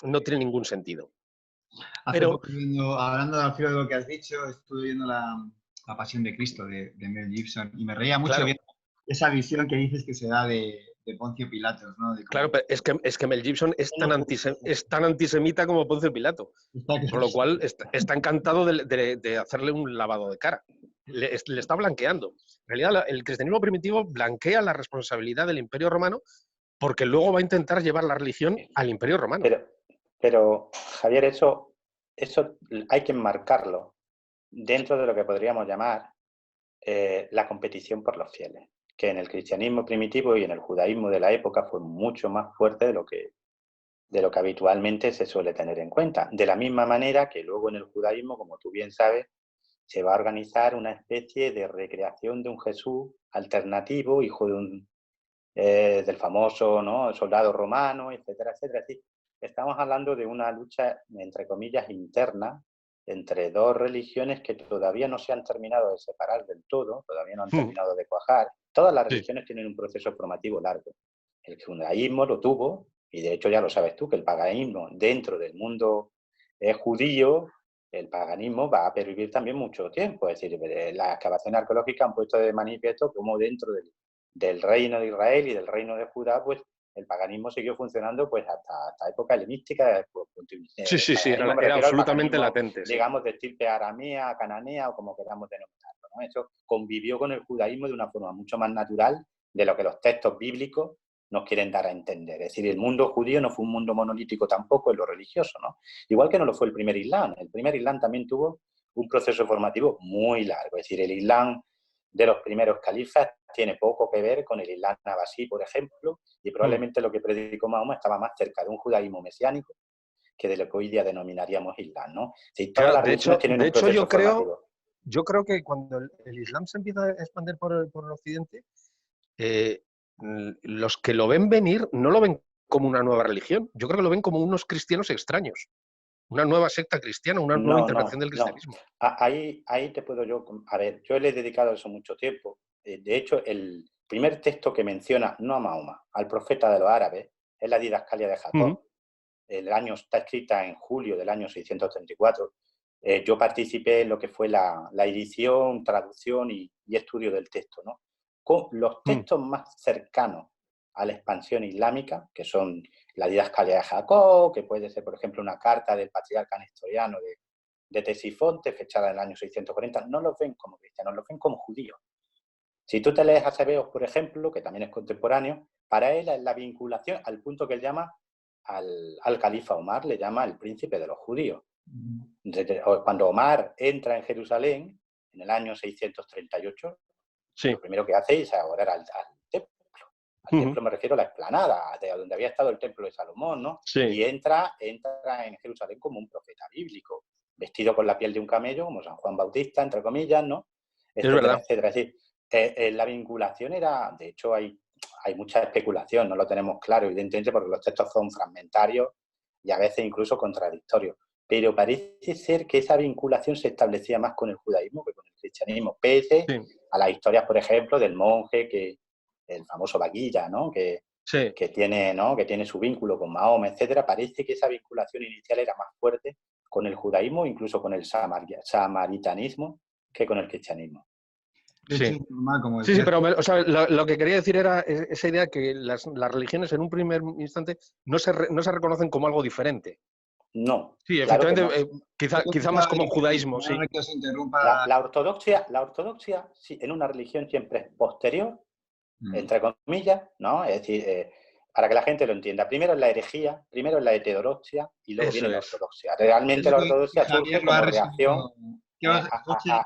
no tiene ningún sentido. Pero hablando al filo de lo que has dicho, estuve viendo la Pasión de Cristo de Mel Gibson y me reía mucho viendo esa visión que dices que se da de Poncio Pilatos, ¿no? Claro, pero es que Mel Gibson es tan antisemita como Poncio Pilato, por lo cual está encantado de hacerle un lavado de cara. Le está blanqueando. En realidad, el cristianismo primitivo blanquea la responsabilidad del Imperio Romano porque luego va a intentar llevar la religión al Imperio Romano. Pero Javier, eso hay que enmarcarlo dentro de lo que podríamos llamar la competición por los fieles, que en el cristianismo primitivo y en el judaísmo de la época fue mucho más fuerte de lo que habitualmente se suele tener en cuenta. De la misma manera que luego en el judaísmo, como tú bien sabes, se va a organizar una especie de recreación de un Jesús alternativo, hijo del famoso, ¿no?, soldado romano, etcétera, etcétera. Es decir, estamos hablando de una lucha, entre comillas, interna entre dos religiones que todavía no se han terminado de separar del todo, todavía no han terminado de cuajar. Todas las religiones tienen un proceso formativo largo. El judaísmo lo tuvo, y de hecho ya lo sabes tú, que el paganismo dentro del mundo judío, el paganismo va a pervivir también mucho tiempo. Es decir, las excavaciones arqueológicas han puesto de manifiesto cómo dentro del reino de Israel y del reino de Judá, pues el paganismo siguió funcionando pues hasta época helenística. Sí, era absolutamente latente. Digamos, de estirpe aramea, cananea o como queramos denominarlo, ¿no? Eso convivió con el judaísmo de una forma mucho más natural de lo que los textos bíblicos nos quieren dar a entender. Es decir, el mundo judío no fue un mundo monolítico tampoco en lo religioso, ¿no? Igual que no lo fue el primer Islam. El primer Islam también tuvo un proceso formativo muy largo. Es decir, el Islam de los primeros califas tiene poco que ver con el Islam nabasí, por ejemplo, y probablemente lo que predicó Mahoma estaba más cerca de un judaísmo mesiánico que de lo que hoy día denominaríamos Islam, ¿no? Sí, todas las religiones tienen un proceso formativo. Yo creo que cuando el Islam se empieza a expandir por el occidente, los que lo ven venir no lo ven como una nueva religión. Yo creo que lo ven como unos cristianos extraños. Una nueva secta cristiana, una nueva interpretación del cristianismo. Ahí te puedo yo... A ver, yo le he dedicado a eso mucho tiempo. De hecho, el primer texto que menciona, no a Mahoma, al profeta de los árabes, es la Didascalia de Jacob. Está escrita en julio del año 634. Yo participé en lo que fue la edición, traducción y estudio del texto, ¿no? Con los textos más cercanos a la expansión islámica, que son la Didascalia de Jacob, que puede ser, por ejemplo, una carta del patriarca nestoriano de Tesifonte, fechada en el año 640, no los ven como cristianos, los ven como judíos. Si tú te lees a Sebeos, por ejemplo, que también es contemporáneo, para él es la vinculación al punto que él llama al califa Omar, le llama el príncipe de los judíos. Cuando Omar entra en Jerusalén, en el año 638, lo primero que hace es adorar al templo. Al templo me refiero a la explanada, de donde había estado el templo de Salomón, ¿no? Y entra en Jerusalén como un profeta bíblico, vestido con la piel de un camello, como San Juan Bautista, entre comillas, ¿no? Etcétera, etcétera. Es decir, la vinculación era, de hecho, hay mucha especulación, no lo tenemos claro, evidentemente, porque los textos son fragmentarios y a veces incluso contradictorios. Pero parece ser que esa vinculación se establecía más con el judaísmo que con el cristianismo, pese a las historias, por ejemplo, del monje, el famoso Baguilla, ¿no? Que tiene su vínculo con Mahoma, etcétera. Parece que esa vinculación inicial era más fuerte con el judaísmo, incluso con el samaritanismo, que con el cristianismo. Sí, pero o sea, lo que quería decir era esa idea que las religiones en un primer instante no se reconocen como algo diferente. No. Sí, efectivamente, claro no. quizá más como el judaísmo, sí. La ortodoxia sí, en una religión siempre es posterior, entre comillas, ¿no? Es decir, para que la gente lo entienda, primero es la herejía, primero es la heterodoxia y luego viene la ortodoxia. Realmente la ortodoxia surge como reacción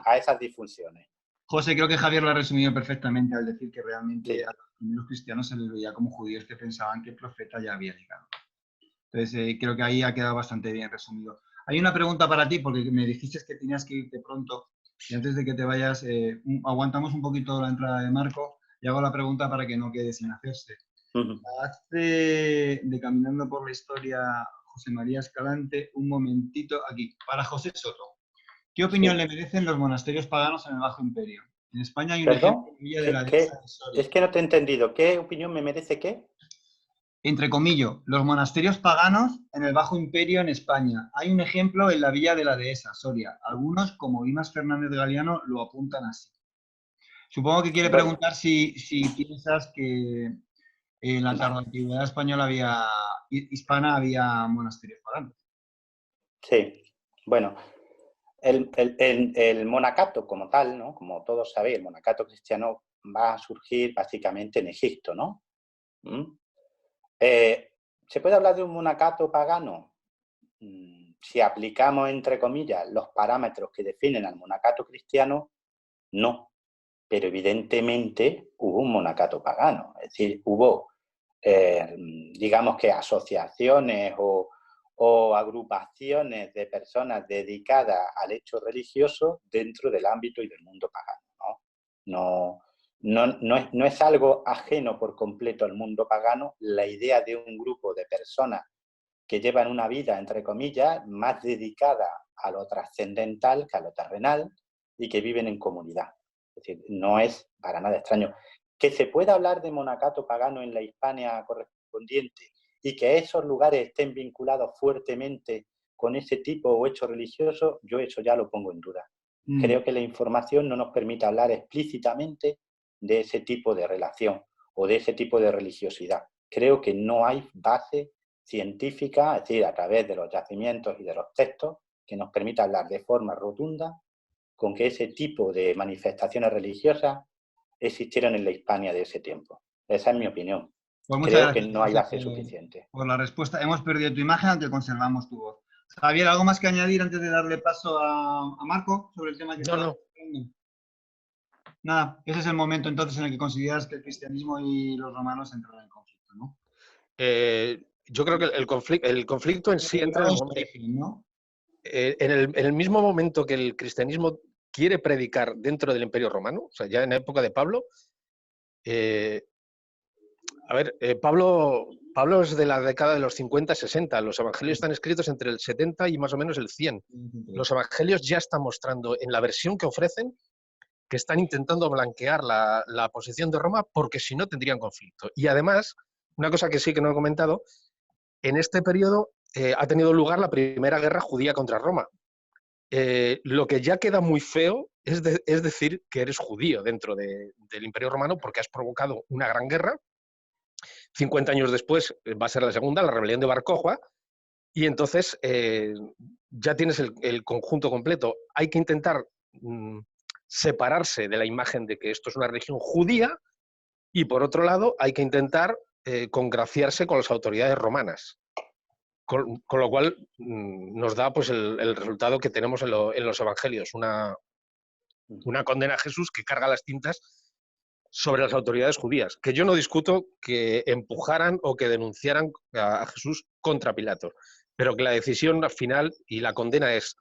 a esas disfunciones. José, creo que Javier lo ha resumido perfectamente al decir que realmente Sí. a los primeros cristianos se les veía como judíos que pensaban que el profeta ya había llegado. Entonces, creo que ahí ha quedado bastante bien resumido. Hay una pregunta para ti, porque me dijiste que tenías que irte pronto. Y antes de que te vayas, aguantamos un poquito la entrada de Marco y hago la pregunta para que no quede sin hacerse. Hace de Caminando por la Historia José María Escalante un momentito aquí, para José Soto. ¿Qué opinión le merecen los monasterios paganos en el Bajo Imperio? En España hay un ejemplo ¿Perdón? en Villa de la Dehesa de Soria. Es que no te he entendido. ¿Qué opinión me merece qué? Entre comillas, los monasterios paganos en el Bajo Imperio en España. Hay un ejemplo en la Villa de la Dehesa, Soria. Algunos, como Dimas Fernández Galiano, lo apuntan así. Supongo que quiere preguntar si piensas que en la tardoantigüedad española hispana había monasterios paganos. Sí, bueno, el monacato como tal, ¿no? Como todos sabéis, el monacato cristiano va a surgir básicamente en Egipto, ¿no? ¿Se puede hablar de un monacato pagano? Si aplicamos, entre comillas, los parámetros que definen al monacato cristiano, no. Pero evidentemente hubo un monacato pagano. Es decir, hubo, digamos que asociaciones o agrupaciones de personas dedicadas al hecho religioso dentro del ámbito y del mundo pagano, ¿no? No es algo ajeno por completo al mundo pagano la idea de un grupo de personas que llevan una vida, entre comillas, más dedicada a lo trascendental que a lo terrenal y que viven en comunidad. Es decir, no es para nada extraño. Que se pueda hablar de monacato pagano en la Hispania correspondiente y que esos lugares estén vinculados fuertemente con ese tipo o hecho religioso, yo eso ya lo pongo en duda. Creo que la información no nos permite hablar explícitamente de ese tipo de relación o de ese tipo de religiosidad. Creo que no hay base científica, es decir, a través de los yacimientos y de los textos, que nos permita hablar de forma rotunda con que ese tipo de manifestaciones religiosas existieron en la Hispania de ese tiempo. Esa es mi opinión. Pues Creo que no hay base suficiente. Por la respuesta. Hemos perdido tu imagen, aunque conservamos tu voz. Javier, ¿algo más que añadir antes de darle paso a Marco sobre el tema que estaba hablando? Nada, ese es el momento entonces en el que consideras que el cristianismo y los romanos entraron en conflicto, ¿no? Yo creo que el conflicto en sí entra en el momento, ¿no? en el mismo momento que el cristianismo quiere predicar dentro del Imperio Romano, o sea, ya en la época de Pablo. Pablo es de la década de los 50-60. Los evangelios están escritos entre el 70 y más o menos el 100. Los evangelios ya están mostrando en la versión que ofrecen que están intentando blanquear la posición de Roma porque si no tendrían conflicto. Y además, una cosa que sí que no he comentado, en este periodo ha tenido lugar la primera guerra judía contra Roma. Lo que ya queda muy feo es decir que eres judío dentro del Imperio Romano porque has provocado una gran guerra. 50 años después va a ser la segunda, la rebelión de Bar Kokhba, y entonces ya tienes el conjunto completo. Hay que intentar separarse de la imagen de que esto es una religión judía y, por otro lado, hay que intentar congraciarse con las autoridades romanas. Con lo cual nos da pues, el resultado que tenemos en los evangelios, una condena a Jesús que carga las tintas sobre las autoridades judías, que yo no discuto que empujaran o que denunciaran a Jesús contra Pilato, pero que la decisión final y la condena es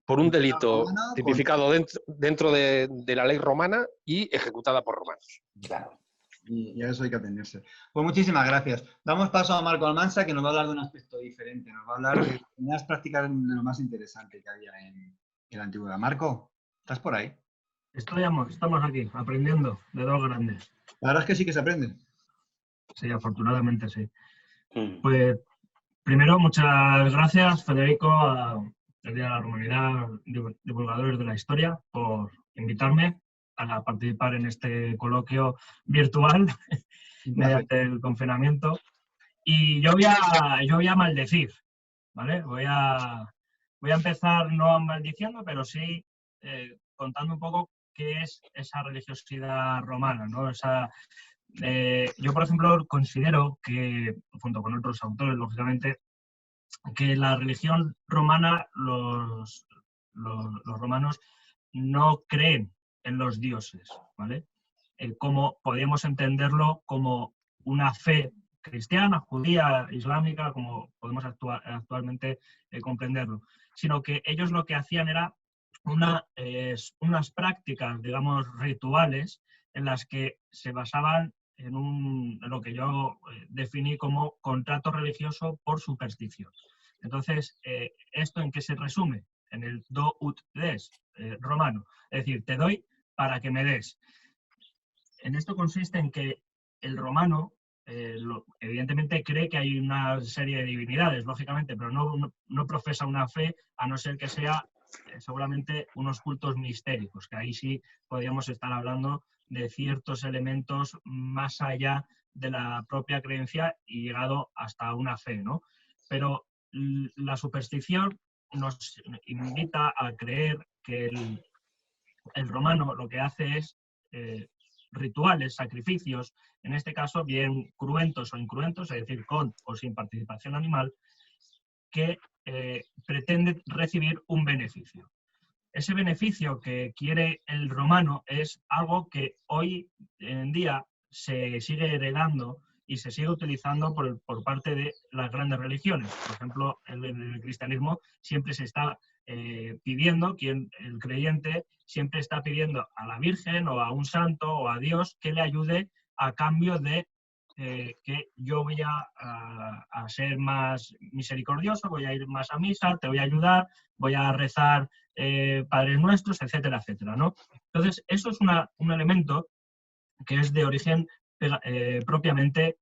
por un delito tipificado dentro de la ley romana y ejecutada por romanos. Claro. Y a eso hay que atenderse. Pues muchísimas gracias. Damos paso a Marco Almansa, que nos va a hablar de un aspecto diferente. Nos va a hablar de unas prácticas de lo más interesante que había en la antigüedad. Marco, ¿estás por ahí? Estamos aquí, aprendiendo de dos grandes. La verdad es que sí que se aprende. Sí, afortunadamente sí. Pues primero, muchas gracias, Federico, al Día de la Romanidad, divulgadores de la historia, por invitarme a participar en este coloquio virtual mediante el confinamiento. Y yo voy a maldecir, ¿vale? Voy a empezar no maldiciendo, pero sí contando un poco qué es esa religiosidad romana, ¿no? Yo, por ejemplo, considero que, junto con otros autores, lógicamente, que la religión romana, los romanos no creen en los dioses, ¿vale? Como podemos entenderlo como una fe cristiana, judía, islámica, como podemos actualmente comprenderlo, sino que ellos lo que hacían era unas prácticas, digamos, rituales en las que se basaban en lo que yo definí como contrato religioso por superstición. Entonces, ¿esto en qué se resume? En el do ut des romano, es decir, te doy para que me des. En esto consiste en que el romano evidentemente cree que hay una serie de divinidades, lógicamente, pero no profesa una fe, a no ser que sea seguramente unos cultos mistéricos, que ahí sí podríamos estar hablando de ciertos elementos más allá de la propia creencia y llegado hasta una fe, ¿no? Pero la superstición nos invita a creer que el romano lo que hace es rituales, sacrificios, en este caso bien cruentos o incruentos, es decir, con o sin participación animal, que pretende recibir un beneficio. Ese beneficio que quiere el romano es algo que hoy en día se sigue heredando y se sigue utilizando por parte de las grandes religiones. Por ejemplo, en el cristianismo siempre se está pidiendo, el creyente siempre está pidiendo a la Virgen o a un santo o a Dios que le ayude a cambio de que yo voy a ser más misericordioso, voy a ir más a misa, te voy a ayudar, voy a rezar Padres Nuestros, etcétera, etcétera, ¿no? Entonces, eso es un elemento que es de origen propiamente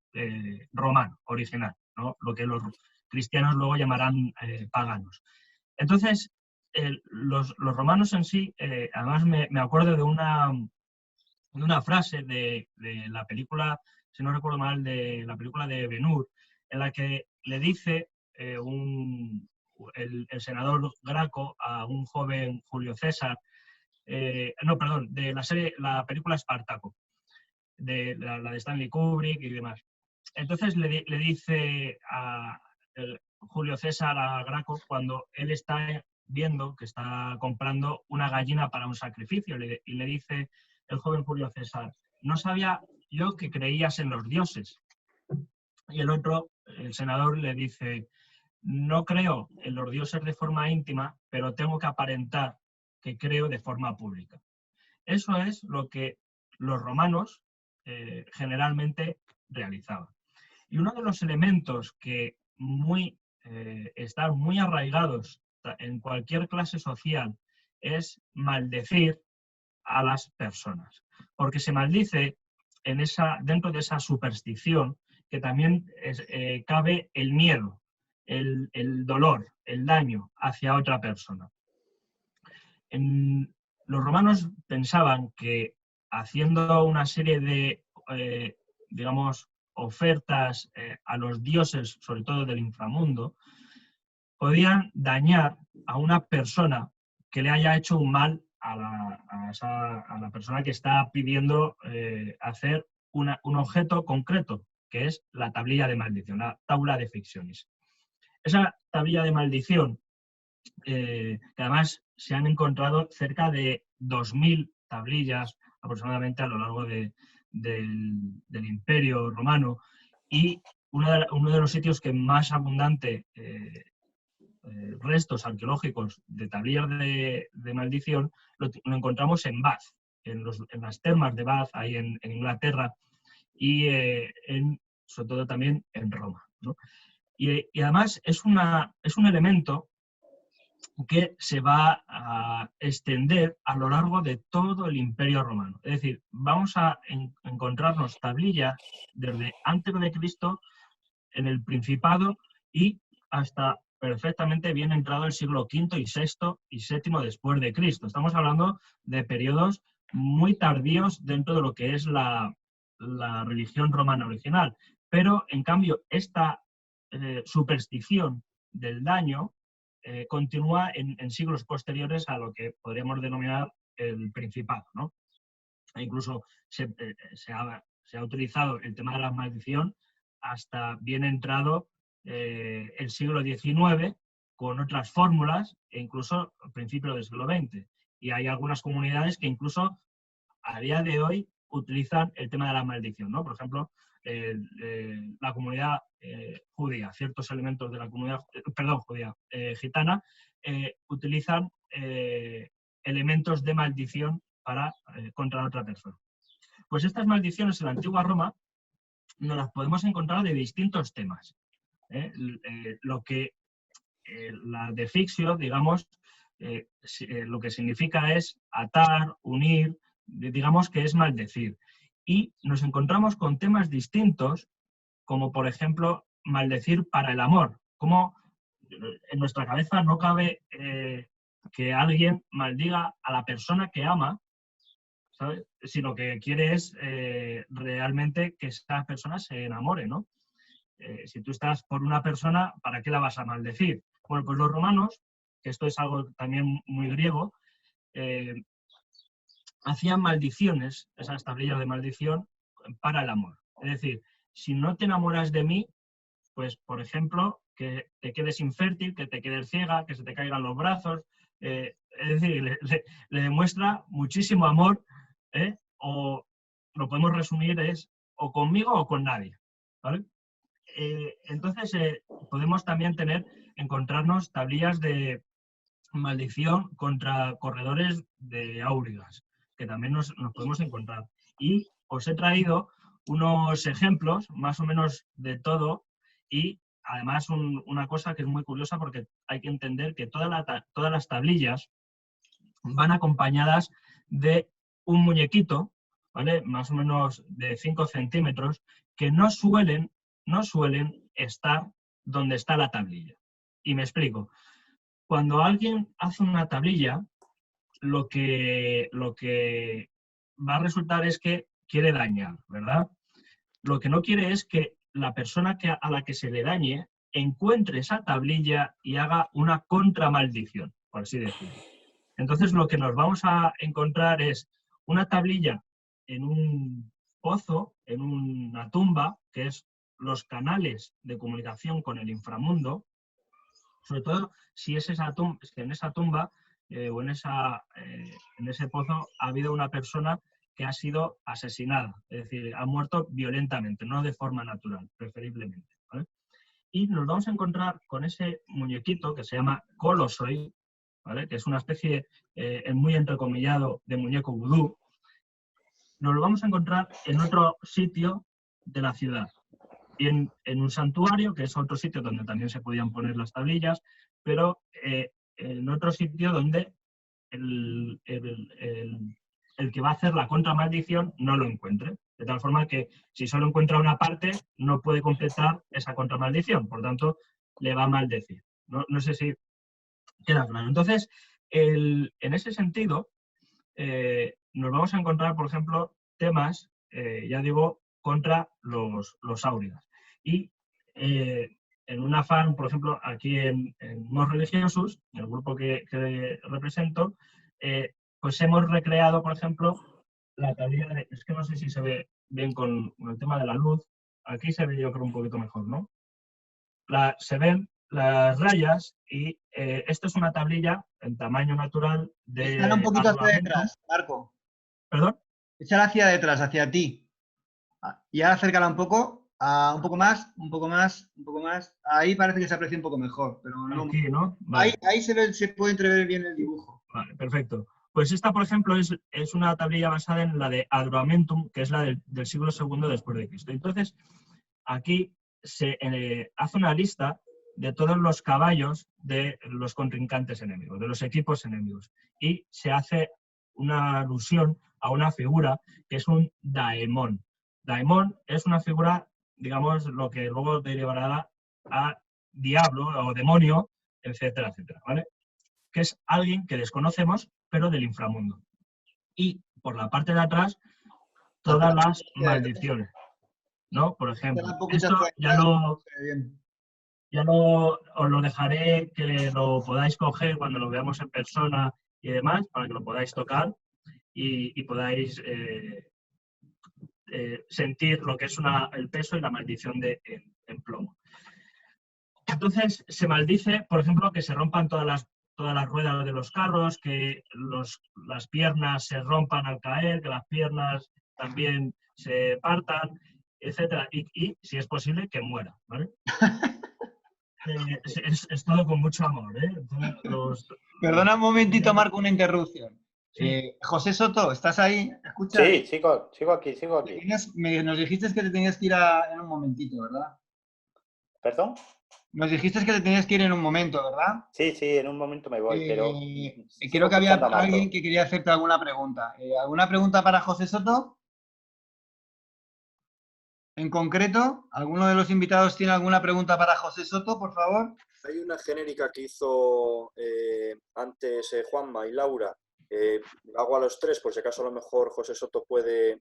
romano, original, ¿no? Lo que los cristianos luego llamarán paganos. Entonces, los romanos en sí, además me acuerdo de una frase de la película, si no recuerdo mal, de la película de Ben-Hur, en la que le dice el senador Graco a un joven Julio César, de la película Espartaco, de la de Stanley Kubrick y demás. Entonces le dice a Julio César a Graco, cuando él está viendo que está comprando una gallina para un sacrificio, y le dice el joven Julio César, no sabía yo que creías en los dioses. Y el senador, le dice, no creo en los dioses de forma íntima, pero tengo que aparentar que creo de forma pública. Eso es lo que los romanos generalmente realizaban. Y uno de los elementos que están muy arraigados en cualquier clase social es maldecir a las personas, porque se maldice dentro de esa superstición que también cabe el miedo, el dolor, el daño hacia otra persona. Los romanos pensaban que haciendo una serie de, digamos, ofertas a los dioses, sobre todo del inframundo, podían dañar a una persona que le haya hecho un mal a la persona que está pidiendo hacer un objeto concreto, que es la tablilla de maldición, la tabula de fictionis. Esa tablilla de maldición, que además se han encontrado cerca de 2000 tablillas aproximadamente a lo largo del Imperio Romano, y uno de los sitios que más abundante restos arqueológicos de tablillas de maldición lo encontramos en Bath, en las termas de Bath, ahí en Inglaterra, y sobre todo también en Roma, ¿no? Y además es un elemento que se va a extender a lo largo de todo el Imperio Romano. Es decir, vamos a encontrarnos tablillas desde antes de Cristo en el Principado y hasta perfectamente bien entrado el siglo V y VI y VII después de Cristo. Estamos hablando de periodos muy tardíos dentro de lo que es la religión romana original. Pero, en cambio, esta superstición del daño continúa en siglos posteriores a lo que podríamos denominar el Principado, ¿no? E incluso se ha utilizado el tema de la maldición hasta bien entrado el siglo XIX, con otras fórmulas, e incluso a principios del siglo XX. Y hay algunas comunidades que incluso a día de hoy utilizan el tema de la maldición, ¿no? Por ejemplo, la comunidad judía, ciertos elementos de la comunidad, judía, gitana, utilizan elementos de maldición contra otra persona. Pues estas maldiciones en la antigua Roma nos las podemos encontrar de distintos temas. La defixio, digamos, lo que significa es atar, unir, digamos que es maldecir. Y nos encontramos con temas distintos, como por ejemplo, maldecir para el amor. Como en nuestra cabeza no cabe que alguien maldiga a la persona que ama, ¿sabes? Sino que quiere es realmente que esa persona se enamore, ¿no? Si tú estás por una persona, ¿para qué la vas a maldecir? Bueno, pues los romanos, que esto es algo también muy griego, hacían maldiciones, esas tablillas de maldición, para el amor. Es decir, si no te enamoras de mí, pues, por ejemplo, que te quedes infértil, que te quedes ciega, que se te caigan los brazos. Es decir, le demuestra muchísimo amor, o lo podemos resumir es o conmigo o con nadie, ¿vale? Entonces, podemos también encontrarnos tablillas de maldición contra corredores de aurigas, que también nos podemos encontrar. Y os he traído unos ejemplos, más o menos de todo, y además una cosa que es muy curiosa, porque hay que entender que todas las tablillas van acompañadas de un muñequito, ¿vale? Más o menos de 5 centímetros, que no suelen estar donde está la tablilla. Y me explico. Cuando alguien hace una tablilla, lo que va a resultar es que quiere dañar, ¿verdad? Lo que no quiere es que la persona a la que se le dañe encuentre esa tablilla y haga una contramaldición, por así decirlo. Entonces, lo que nos vamos a encontrar es una tablilla en un pozo, en una tumba, que es los canales de comunicación con el inframundo, sobre todo si en esa tumba o en ese pozo ha habido una persona que ha sido asesinada, es decir, ha muerto violentamente, no de forma natural, preferiblemente, ¿vale? Y nos vamos a encontrar con ese muñequito que se llama Colosoi, ¿vale? Que es una especie, muy entrecomillado, de muñeco vudú. Nos lo vamos a encontrar en otro sitio de la ciudad. Y en un santuario, que es otro sitio donde también se podían poner las tablillas, pero en otro sitio donde el que va a hacer la contramaldición no lo encuentre. De tal forma que si solo encuentra una parte, no puede completar esa contramaldición. Por tanto, le va a maldecir. No sé si queda claro. Entonces, en ese sentido, nos vamos a encontrar, por ejemplo, temas, ya digo, contra los áurigas. Y en un afán, por ejemplo, aquí en Mos Religiosus, en el grupo que represento, pues hemos recreado, por ejemplo, la tablilla de... Es que no sé si se ve bien con el tema de la luz. Aquí se ve, yo creo, un poquito mejor, ¿no? Se ven las rayas y esto es una tablilla en tamaño natural de... Échala un poquito hacia detrás, Marco. ¿Perdón? Échala hacia detrás, hacia ti. Y ahora acércala un poco, un poco más, un poco más, un poco más. Ahí parece que se aprecia un poco mejor, pero no. Aquí, ¿no? Vale. Ahí se puede entrever bien el dibujo. Vale, perfecto. Pues esta, por ejemplo, es una tablilla basada en la de Adroamentum, que es la del siglo II después de Cristo. Entonces, aquí se hace una lista de todos los caballos de los contrincantes enemigos, de los equipos enemigos. Y se hace una alusión a una figura que es un daemón. Daemón es una figura, digamos, lo que luego derivará a diablo o demonio, etcétera, etcétera, ¿vale? Que es alguien que desconocemos, pero del inframundo. Y por la parte de atrás, todas las maldiciones, ¿no? Por ejemplo, esto os lo dejaré que lo podáis coger cuando lo veamos en persona y demás, para que lo podáis tocar y podáis sentir lo que es el peso y la maldición en plomo. Entonces, se maldice, por ejemplo, que se rompan todas las todas las ruedas de los carros, que las piernas se rompan al caer, que las piernas también se partan, etcétera, y si es posible, que muera, ¿vale? Es todo con mucho amor, ¿eh? Perdona un momentito, Marco, una interrupción. Sí. José Soto, ¿estás ahí? ¿Escuchas? Sí, sigo aquí. Nos dijiste que te tenías que ir en un momentito, ¿verdad? ¿Perdón? Nos dijiste que te tenías que ir en un momento, ¿verdad? Sí, en un momento me voy, pero... Creo que había alguien que quería hacerte alguna pregunta. ¿Alguna pregunta para José Soto? En concreto, ¿alguno de los invitados tiene alguna pregunta para José Soto, por favor? Hay una genérica que hizo antes Juanma y Laura. Hago a los tres, por si acaso a lo mejor José Soto puede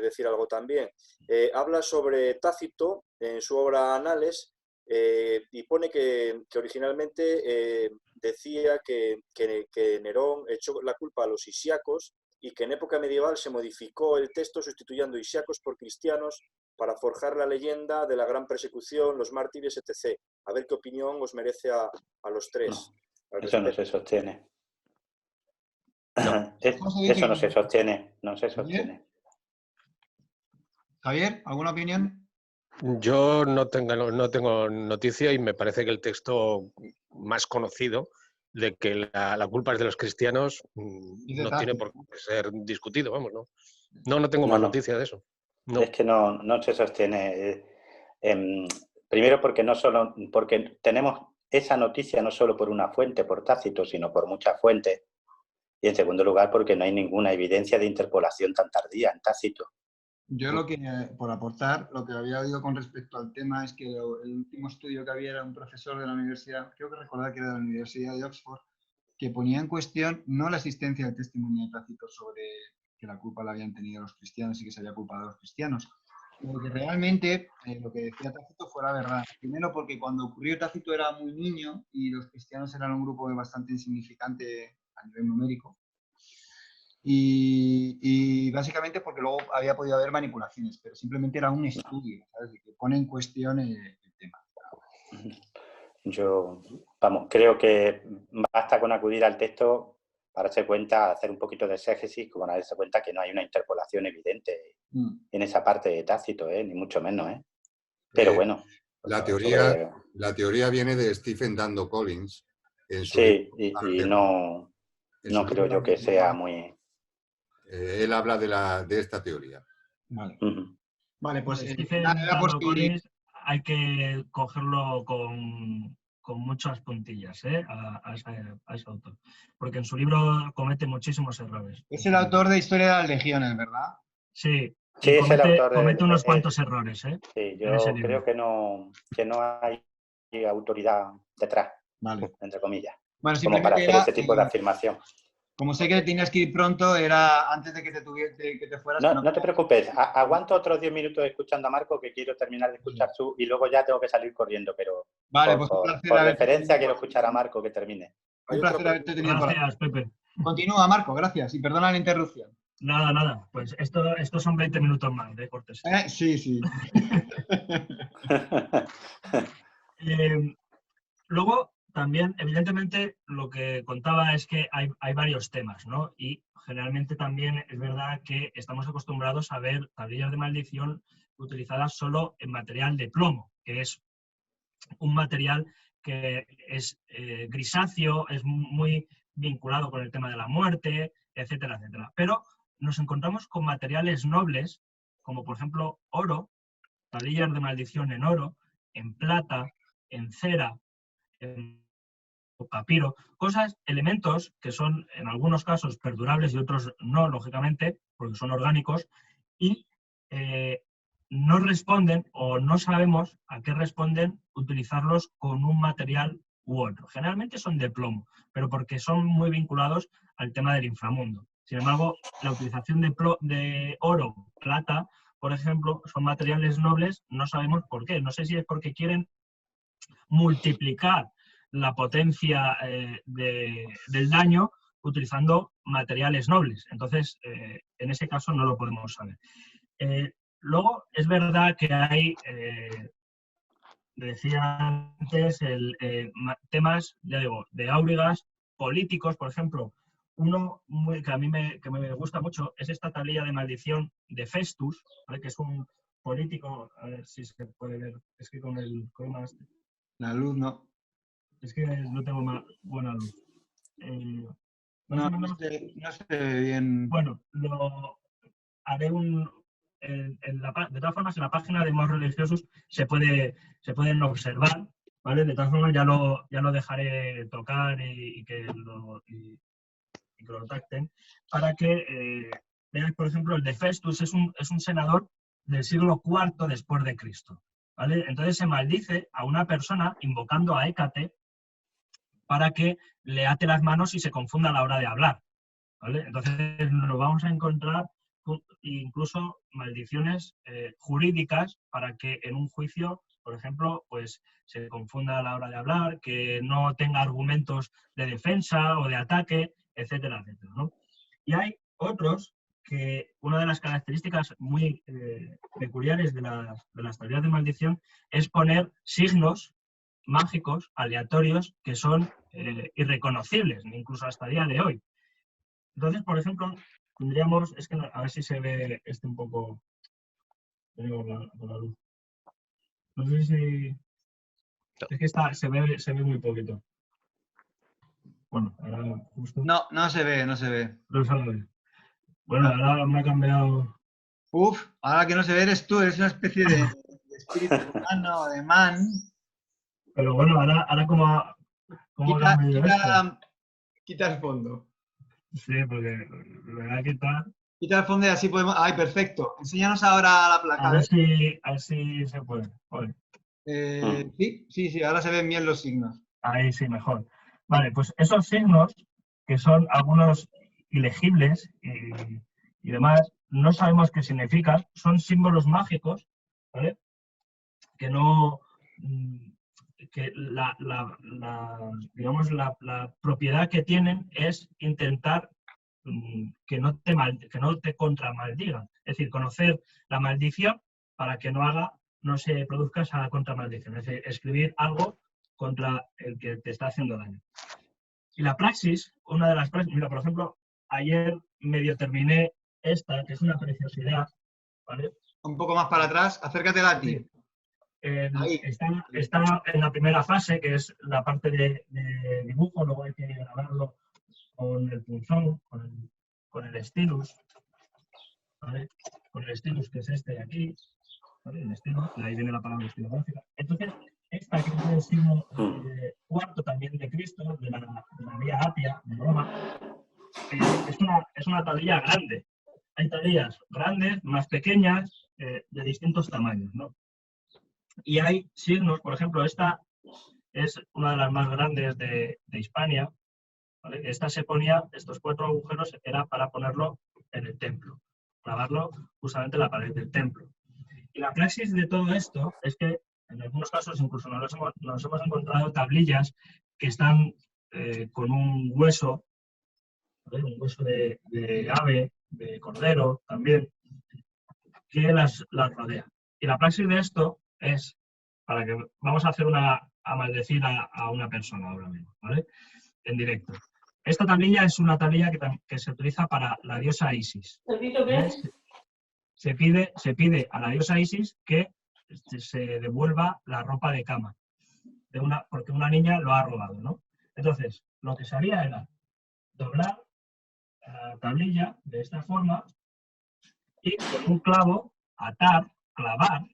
decir algo también. Habla sobre Tácito en su obra Anales y pone que originalmente decía que Nerón echó la culpa a los isíacos y que en época medieval se modificó el texto sustituyendo isíacos por cristianos para forjar la leyenda de la gran persecución, los mártires, etc. A ver qué opinión os merece a los tres. No, eso no se sostiene. No. Eso no se sostiene. No se sostiene. Javier, ¿alguna opinión? Yo no tengo noticia y me parece que el texto más conocido de que la culpa es de los cristianos no tiene por qué ser discutido, vamos, ¿no? No tengo más noticia de eso. No. Es que no se sostiene. Primero porque tenemos esa noticia no solo por una fuente, por Tácito, sino por muchas fuentes. Y en segundo lugar porque no hay ninguna evidencia de interpolación tan tardía en Tácito. Yo por aportar, lo que había oído con respecto al tema es que el último estudio que había era un profesor de la universidad, creo que recordar que era de la Universidad de Oxford, que ponía en cuestión no la existencia del testimonio de Tácito sobre que la culpa la habían tenido los cristianos y que se había culpado a los cristianos, sino que realmente lo que decía Tácito fuera verdad. Primero porque cuando ocurrió Tácito era muy niño y los cristianos eran un grupo bastante insignificante a nivel numérico. Y básicamente porque luego había podido haber manipulaciones, pero simplemente era un estudio, ¿sabes? Que pone en cuestión el tema. Yo, creo que basta con acudir al texto para darse cuenta, hacer un poquito de exégesis, como para darse cuenta que no hay una interpolación evidente en esa parte de Tácito, ni mucho menos, Pero bueno. La teoría viene de Stephen Dando Collins. Sí, y no creo yo que sea muy... él habla de esta teoría. Vale. Vale, pues Stephen Dando Collins hay que cogerlo con muchas puntillas a ese autor, porque en su libro comete muchísimos errores. Es el autor de Historia de las Legiones, ¿verdad? Sí, es el autor comete unos cuantos errores. Sí, yo creo que no hay autoridad detrás, entre comillas, como para hacer ese tipo de afirmación. Como sé que tenías que ir pronto, era antes de que te fueras. No te preocupes, aguanto otros 10 minutos escuchando a Marco, que quiero terminar de escuchar y luego ya tengo que salir corriendo, pero vale, por referencia quiero escuchar a Marco, que termine. Un placer haberte tenido. Gracias, Pepe. Continúa, Marco, gracias, y perdona la interrupción. Nada, pues estos son 20 minutos más de cortesía. Sí. Luego, también, evidentemente, lo que contaba es que hay varios temas, ¿no? Y generalmente también es verdad que estamos acostumbrados a ver tablillas de maldición utilizadas solo en material de plomo, que es un material que es grisáceo, es muy vinculado con el tema de la muerte, etcétera, etcétera. Pero nos encontramos con materiales nobles, como por ejemplo oro, tablillas de maldición en oro, en plata, en cera, en papiro, elementos que son en algunos casos perdurables y otros no, lógicamente, porque son orgánicos, y no responden o no sabemos a qué responden utilizarlos con un material u otro. Generalmente son de plomo, pero porque son muy vinculados al tema del inframundo. Sin embargo, la utilización de oro, plata, por ejemplo, son materiales nobles, no sabemos por qué. No sé si es porque quieren multiplicar la potencia del daño utilizando materiales nobles. Entonces, en ese caso no lo podemos saber. Luego, es verdad que hay decía antes, temas, ya digo, de áurigas, políticos, por ejemplo. Uno que a mí me gusta mucho es esta tablilla de maldición de Festus, ¿vale? Que es un político, a ver si se puede ver, es que con el croma la luz no. Es que no tengo buena luz. No se ve bien. Bueno, lo haré de todas formas, en la página de Más Religiosos se pueden observar, ¿vale? De todas formas, ya lo dejaré tocar y que lo contacten, para que veáis, por ejemplo, el de Festus es un senador del siglo IV después de Cristo, ¿vale? Entonces se maldice a una persona invocando a Hécate para que le ate las manos y se confunda a la hora de hablar, ¿vale? Entonces nos vamos a encontrar incluso maldiciones jurídicas para que en un juicio, por ejemplo, pues se confunda a la hora de hablar, que no tenga argumentos de defensa o de ataque, etcétera, etcétera, ¿no? Y hay otros que una de las características muy peculiares de las teorías de maldición es poner signos mágicos, aleatorios, que son irreconocibles, incluso hasta el día de hoy. Entonces, por ejemplo, tendríamos, es que a ver si se ve un poco con la luz. No sé si... Es que se ve muy poquito. Bueno, ahora justo... No se ve. No se ve. Bueno, ahora me ha cambiado... Uf, ahora que no se ve eres tú, eres una especie de espíritu humano, de man. Pero bueno, ahora como quita el fondo. Sí, porque lo voy a quitar. Quita el fondo y así podemos... ¡Ay, perfecto! Enséñanos ahora la placa. A ver si se puede. Sí, ahora se ven bien los signos. Ahí sí, mejor. Vale, pues esos signos, que son algunos ilegibles y demás, no sabemos qué significan, son símbolos mágicos, ¿vale? Que no... que digamos, la propiedad que tienen es intentar que no te contramaldigan. Es decir, conocer la maldición para que no se produzca esa contramaldición. Es decir, escribir algo contra el que te está haciendo daño. Y la praxis, una de las praxis, mira, por ejemplo, ayer medio terminé esta, que es una preciosidad, ¿vale? Un poco más para atrás, acércatela a ti. Sí. Está en la primera fase, que es la parte de dibujo, luego hay que grabarlo con el punzón, con el stylus, ¿vale? Con el stylus, que es este de aquí, ¿vale? El stylus, de ahí viene la palabra estilográfica. Entonces, esta que es el signo cuarto también de Cristo, de la Vía Apia, de Roma, es una tablilla grande. Hay tablillas grandes, más pequeñas, de distintos tamaños, ¿no? Y hay signos, por ejemplo, esta es una de las más grandes de Hispania, ¿vale? Esta se ponía, estos 4 agujeros, era para ponerlo en el templo, clavarlo justamente en la pared del templo. Y la praxis de todo esto es que en algunos casos incluso nos hemos encontrado tablillas que están con un hueso, ¿vale? Un hueso de ave, de cordero también, que las rodea. Y la praxis de esto es, vamos a hacer a maldecir a una persona ahora mismo, ¿vale? En directo. Esta tablilla es una tablilla que se utiliza para la diosa Isis. ¿Vale? Se pide a la diosa Isis que se devuelva la ropa de cama, porque una niña lo ha robado, ¿no? Entonces, lo que se haría era doblar la tablilla de esta forma y con un clavo clavar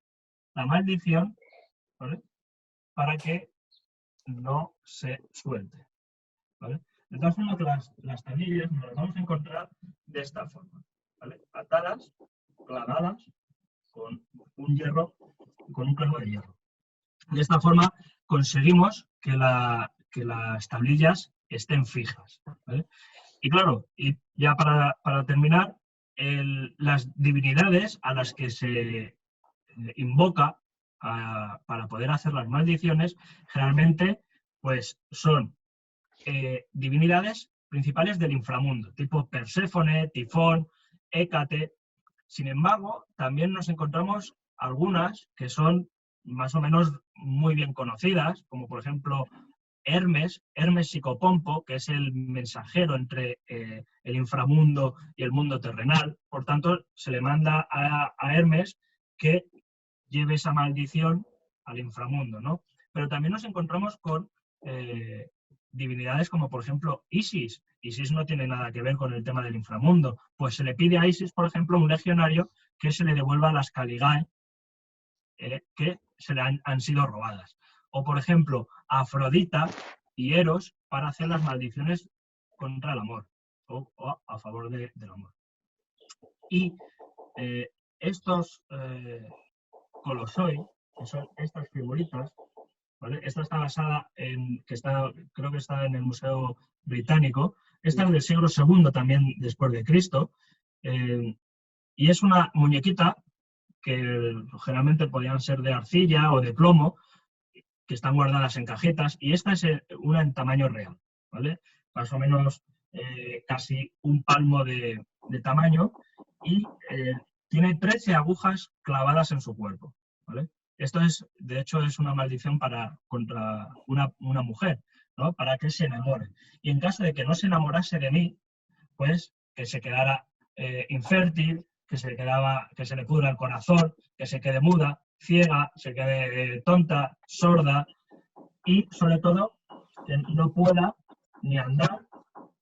la maldición, ¿vale? Para que no se suelte, ¿vale? De todas formas, las tablillas nos las vamos a encontrar de esta forma, ¿vale? Atadas, clavadas con un clavo de hierro. De esta forma conseguimos que las tablillas estén fijas, ¿vale? Y claro, y ya para terminar, las divinidades a las que se invoca para poder hacer las maldiciones, generalmente pues son divinidades principales del inframundo, tipo Perséfone, Tifón, Hécate. Sin embargo, también nos encontramos algunas que son más o menos muy bien conocidas, como por ejemplo Hermes Psicopompo, que es el mensajero entre el inframundo y el mundo terrenal. Por tanto, se le manda a Hermes que lleve esa maldición al inframundo, ¿no? Pero también nos encontramos con divinidades como, por ejemplo, Isis. Isis no tiene nada que ver con el tema del inframundo. Pues se le pide a Isis, por ejemplo, un legionario que se le devuelva las Caligae que se le han sido robadas. O, por ejemplo, a Afrodita y Eros para hacer las maldiciones contra el amor o a favor del amor. Y estos colosoi, que son estas figuritas, ¿vale? Esta está basada en, creo que está en el Museo Británico, esta es del siglo II también después de Cristo, y es una muñequita que generalmente podían ser de arcilla o de plomo, que están guardadas en cajetas, y esta es una en tamaño real, ¿vale? Más o menos casi un palmo de tamaño, y tiene 13 agujas clavadas en su cuerpo, ¿vale? Esto es, de hecho, es una maldición contra una mujer, ¿no? Para que se enamore. Y en caso de que no se enamorase de mí, pues que se quedara infértil, que se le pudra el corazón, que se quede muda, ciega, se quede tonta, sorda y, sobre todo, que no pueda ni andar,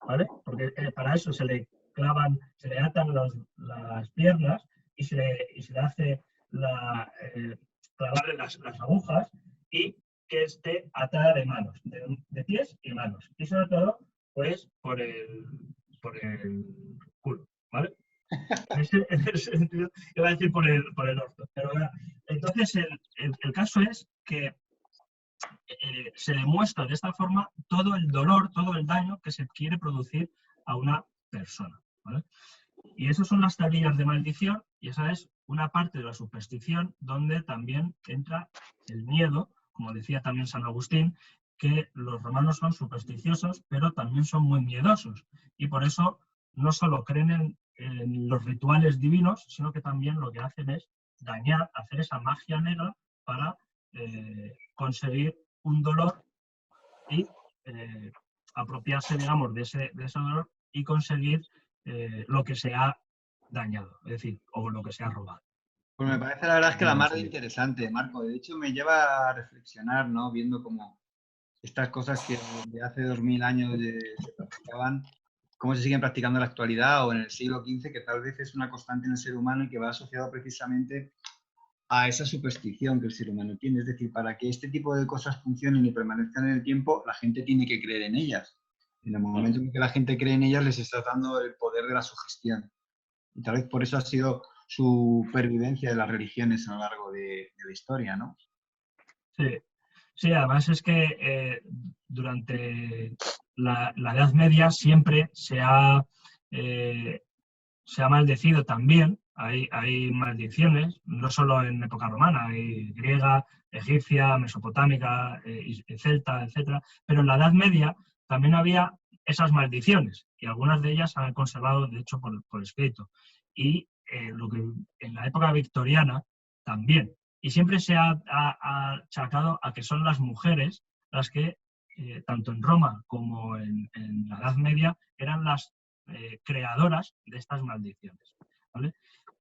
¿vale? Porque para eso se le atan las piernas y se le hace clavarle las agujas y que esté atada de manos, de pies y manos. Y sobre todo, pues, por el culo, ¿vale? En ese sentido, iba a decir por el orto. Pero entonces, el caso es que se demuestra de esta forma todo el dolor, todo el daño que se quiere producir a una persona, ¿vale? Y esas son las tablillas de maldición, y esa es una parte de la superstición donde también entra el miedo, como decía también San Agustín, que los romanos son supersticiosos, pero también son muy miedosos. Y por eso no solo creen en los rituales divinos, sino que también lo que hacen es dañar, hacer esa magia negra para conseguir un dolor y apropiarse, digamos, de ese dolor y conseguir lo que se ha dañado, es decir, o lo que se ha robado. Pues me parece la verdad es que la más interesante, Marco. De hecho, me lleva a reflexionar, ¿no? Viendo cómo estas cosas que de hace 2000 años se practicaban, cómo se siguen practicando en la actualidad o en el siglo XV, que tal vez es una constante en el ser humano y que va asociado precisamente a esa superstición que el ser humano tiene. Es decir, para que este tipo de cosas funcionen y permanezcan en el tiempo, la gente tiene que creer en ellas. En el momento en que la gente cree en ellas, les está dando el poder de la sugestión. Y tal vez por eso ha sido su pervivencia de las religiones a lo largo de la historia, ¿no? Sí, además es que durante la Edad Media siempre se ha maldecido también. Hay maldiciones, no solo en época romana, hay griega, egipcia, mesopotámica, celta, etc. Pero en la Edad Media también había esas maldiciones y algunas de ellas se han conservado, de hecho, por escrito. Y lo que en la época victoriana también. Y siempre se ha achacado a que son las mujeres las que, tanto en Roma como en la Edad Media, eran las creadoras de estas maldiciones, ¿vale?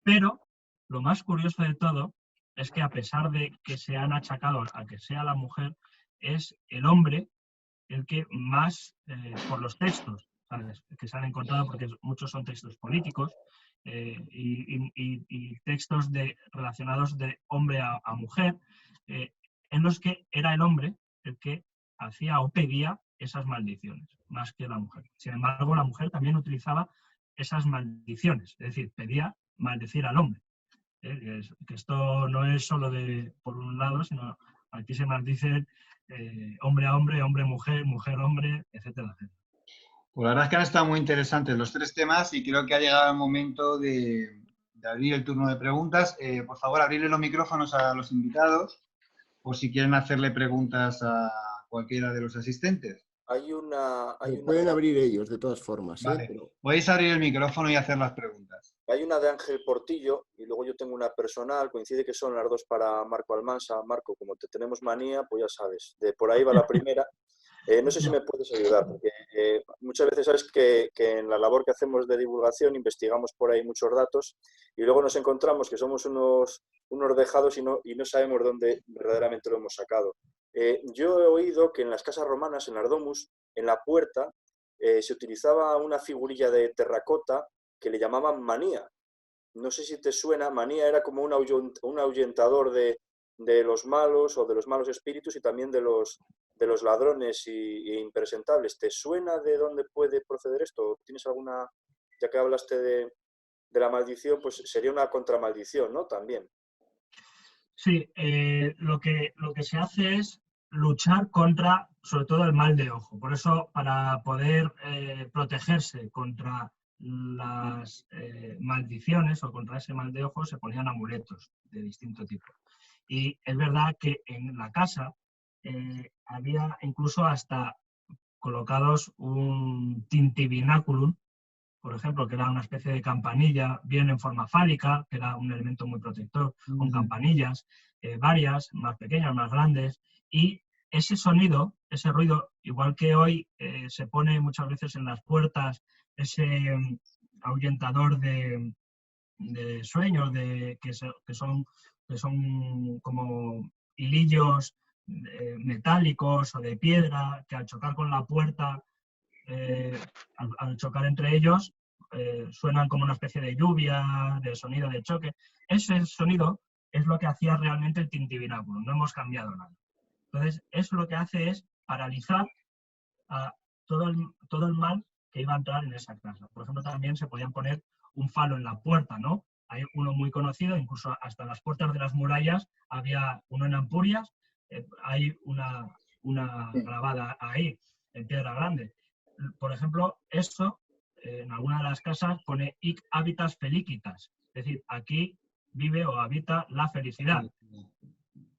Pero lo más curioso de todo es que, a pesar de que se han achacado a que sea la mujer, es el hombre el que más, por los textos, ¿sabes?, que se han encontrado, porque muchos son textos políticos y textos relacionados de hombre a mujer, en los que era el hombre el que hacía o pedía esas maldiciones, más que la mujer. Sin embargo, la mujer también utilizaba esas maldiciones, es decir, pedía maldecir al hombre. Que esto no es solo por un lado, sino aquí se maldice hombre a hombre, hombre a mujer, mujer a hombre, etcétera, etcétera. Pues la verdad es que han estado muy interesantes los tres temas y creo que ha llegado el momento de abrir el turno de preguntas. Por favor, abrirle los micrófonos a los invitados por si quieren hacerle preguntas a cualquiera de los asistentes. Pueden abrir ellos, de todas formas. Vale. Pero... Podéis abrir el micrófono y hacer las preguntas. hay una de Ángel Portillo y luego yo tengo una personal, coincide que son las dos para Marco Almansa. Marco, como te tenemos manía, pues ya sabes, de por ahí va la primera. No sé si me puedes ayudar, porque muchas veces sabes que en la labor que hacemos de divulgación investigamos por ahí muchos datos y luego nos encontramos que somos unos dejados y no sabemos dónde verdaderamente lo hemos sacado. Yo he oído que en las casas romanas, en las domus, en la puerta, se utilizaba una figurilla de terracota que le llamaban manía. No sé si te suena, manía era como un ahuyentador de los malos o de los malos espíritus y también de los ladrones e impresentables. ¿Te suena de dónde puede proceder esto? ¿Tienes alguna, ya que hablaste de la maldición, pues sería una contramaldición, ¿no? También. Sí, lo que se hace es luchar contra, sobre todo, el mal de ojo. Por eso, para poder protegerse contra las maldiciones o contra ese mal de ojo, se ponían amuletos de distinto tipo. Y es verdad que en la casa había incluso hasta colocados un tintivináculum, por ejemplo, que era una especie de campanilla bien en forma fálica, que era un elemento muy protector, con campanillas, varias, más pequeñas, más grandes, y ese sonido, ese ruido, igual que hoy se pone muchas veces en las puertas ese ahuyentador de sueños, que son como hilillos metálicos o de piedra, que al chocar con la puerta, al chocar entre ellos, suenan como una especie de lluvia, de sonido de choque. Ese sonido es lo que hacía realmente el tintivináculo, no hemos cambiado nada. Entonces, eso lo que hace es paralizar a todo el mal que iba a entrar en esa casa. Por ejemplo, también se podían poner un falo en la puerta, ¿no? Hay uno muy conocido, incluso hasta las puertas de las murallas había uno en Ampurias, hay una grabada ahí, en piedra grande. Por ejemplo, eso, en alguna de las casas pone hic habitas felicitas, es decir, aquí vive o habita la felicidad.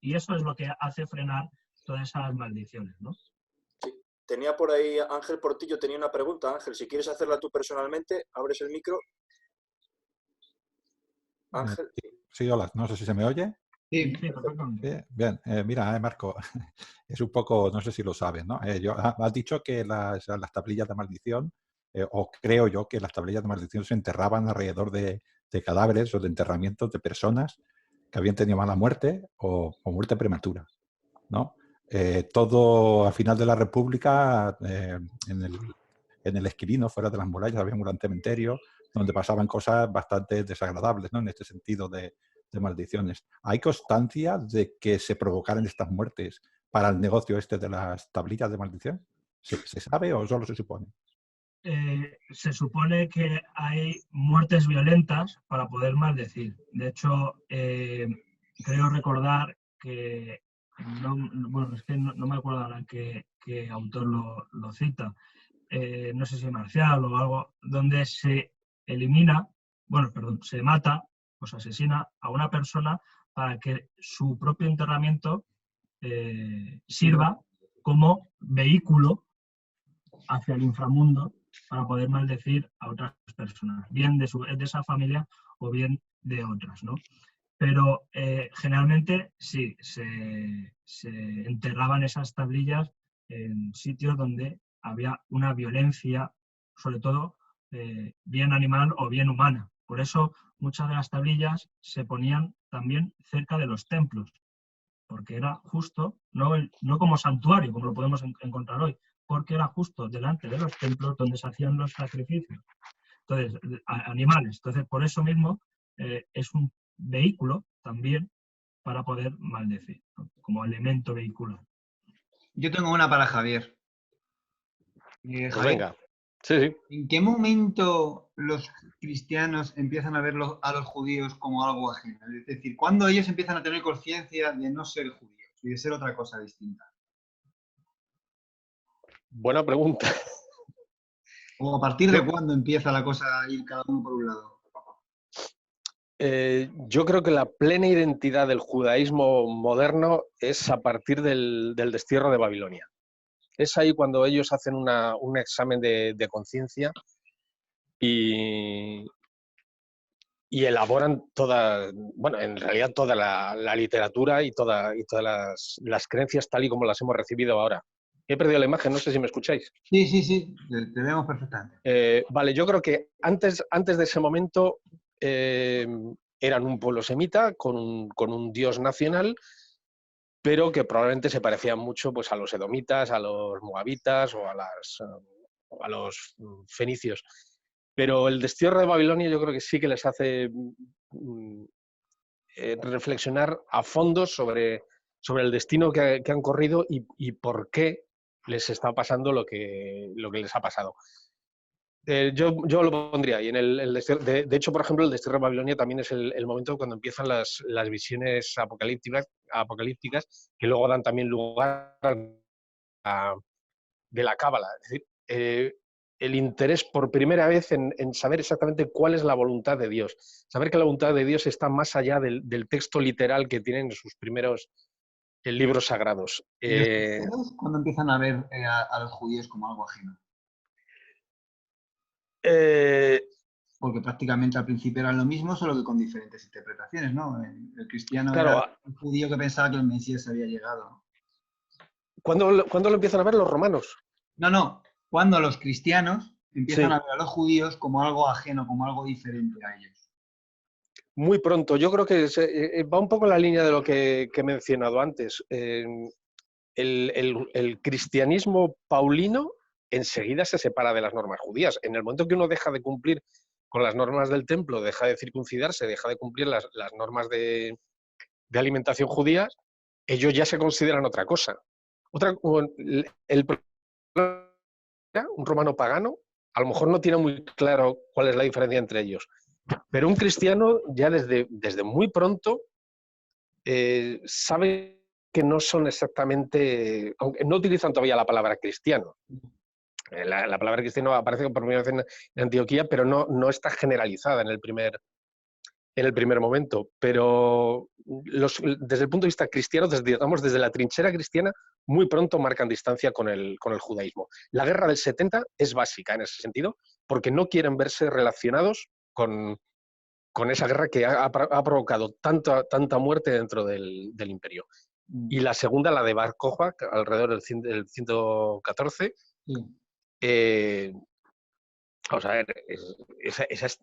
Y eso es lo que hace frenar todas esas maldiciones, ¿no? Sí. Tenía por ahí Ángel Portillo, tenía una pregunta. Ángel, si quieres hacerla tú personalmente, abres el micro. Ángel. Sí, hola, no sé si se me oye. Sí, perfectamente. Bien, mira, Marco, es un poco, no sé si lo sabes, ¿no? Has dicho que las tablillas de maldición, o creo yo que las tablillas de maldición se enterraban alrededor de cadáveres o de enterramientos de personas que habían tenido mala muerte o muerte prematura, ¿no? Todo al final de la República, en el Esquilino, fuera de las murallas, había un gran cementerio donde pasaban cosas bastante desagradables, ¿no? En este sentido de maldiciones. ¿Hay constancia de que se provocaran estas muertes para el negocio este de las tablillas de maldición? ¿Se sabe o solo se supone? Se supone que hay muertes violentas para poder maldecir. De hecho, creo recordar que, bueno, es que no me acuerdo ahora qué autor lo cita, no sé si Marcial o algo, donde se elimina, bueno, perdón, se mata o se asesina a una persona para que su propio enterramiento sirva como vehículo hacia el inframundo para poder maldecir a otras personas, bien de esa familia o bien de otras, ¿no? Pero generalmente sí, se enterraban esas tablillas en sitios donde había una violencia, sobre todo bien animal o bien humana. Por eso muchas de las tablillas se ponían también cerca de los templos, porque era justo, no como santuario, como lo podemos encontrar hoy, porque era justo delante de los templos donde se hacían los sacrificios. Entonces, animales. Entonces, por eso mismo es un vehículo también para poder maldecir, ¿no? Como elemento vehicular. Yo tengo una para Javier. Pues Javier, venga. Sí. ¿en qué momento los cristianos empiezan a ver a los judíos como algo ajeno? Es decir, ¿cuándo ellos empiezan a tener conciencia de no ser judíos y de ser otra cosa distinta? Buena pregunta. ¿O a partir de cuándo empieza la cosa a ir cada uno por un lado? Yo creo que la plena identidad del judaísmo moderno es a partir del destierro de Babilonia. Es ahí cuando ellos hacen un examen de conciencia y y elaboran toda, bueno, en realidad toda la literatura y todas las creencias tal y como las hemos recibido ahora. He perdido la imagen, no sé si me escucháis. Sí, sí, sí, te vemos perfectamente. Vale, yo creo que antes de ese momento eran un pueblo semita con un dios nacional, pero que probablemente se parecían mucho pues, a los edomitas, a los moabitas o a los fenicios. Pero el destierro de Babilonia yo creo que sí que les hace reflexionar a fondo sobre el destino que han corrido y por qué les está pasando lo que les ha pasado. Yo lo pondría ahí. De hecho, por ejemplo, el destierro de Babilonia también es el momento cuando empiezan las visiones apocalípticas que luego dan también lugar de la cábala. Es decir, el interés por primera vez en saber exactamente cuál es la voluntad de Dios. Saber que la voluntad de Dios está más allá del texto literal que tienen en sus primeros libros sagrados. ¿Cuándo empiezan a ver a los judíos como algo ajeno? Porque prácticamente al principio eran lo mismo, solo que con diferentes interpretaciones, ¿no? El cristiano era un judío que pensaba que el Mesías había llegado. ¿Cuándo lo empiezan a ver los romanos? No. Cuando los cristianos empiezan a ver a los judíos como algo ajeno, como algo diferente a ellos. Muy pronto. Yo creo que va un poco en la línea de lo que he mencionado antes. El cristianismo paulino enseguida se separa de las normas judías. En el momento que uno deja de cumplir con las normas del templo, deja de circuncidarse, deja de cumplir las normas de alimentación judías, ellos ya se consideran otra cosa. Un romano pagano a lo mejor no tiene muy claro cuál es la diferencia entre ellos, pero un cristiano ya desde muy pronto sabe que no son exactamente, aunque no utilizan todavía la palabra cristiano. La palabra cristiano aparece por primera vez en Antioquía, pero no está generalizada en el primer momento. Pero desde el punto de vista cristiano, desde la trinchera cristiana, muy pronto marcan distancia con el judaísmo. La guerra del 70 es básica en ese sentido, porque no quieren verse relacionados con esa guerra que ha provocado tanta muerte dentro del imperio. Y la segunda, la de Bar Kokhba, alrededor del 114, vamos a ver, esa es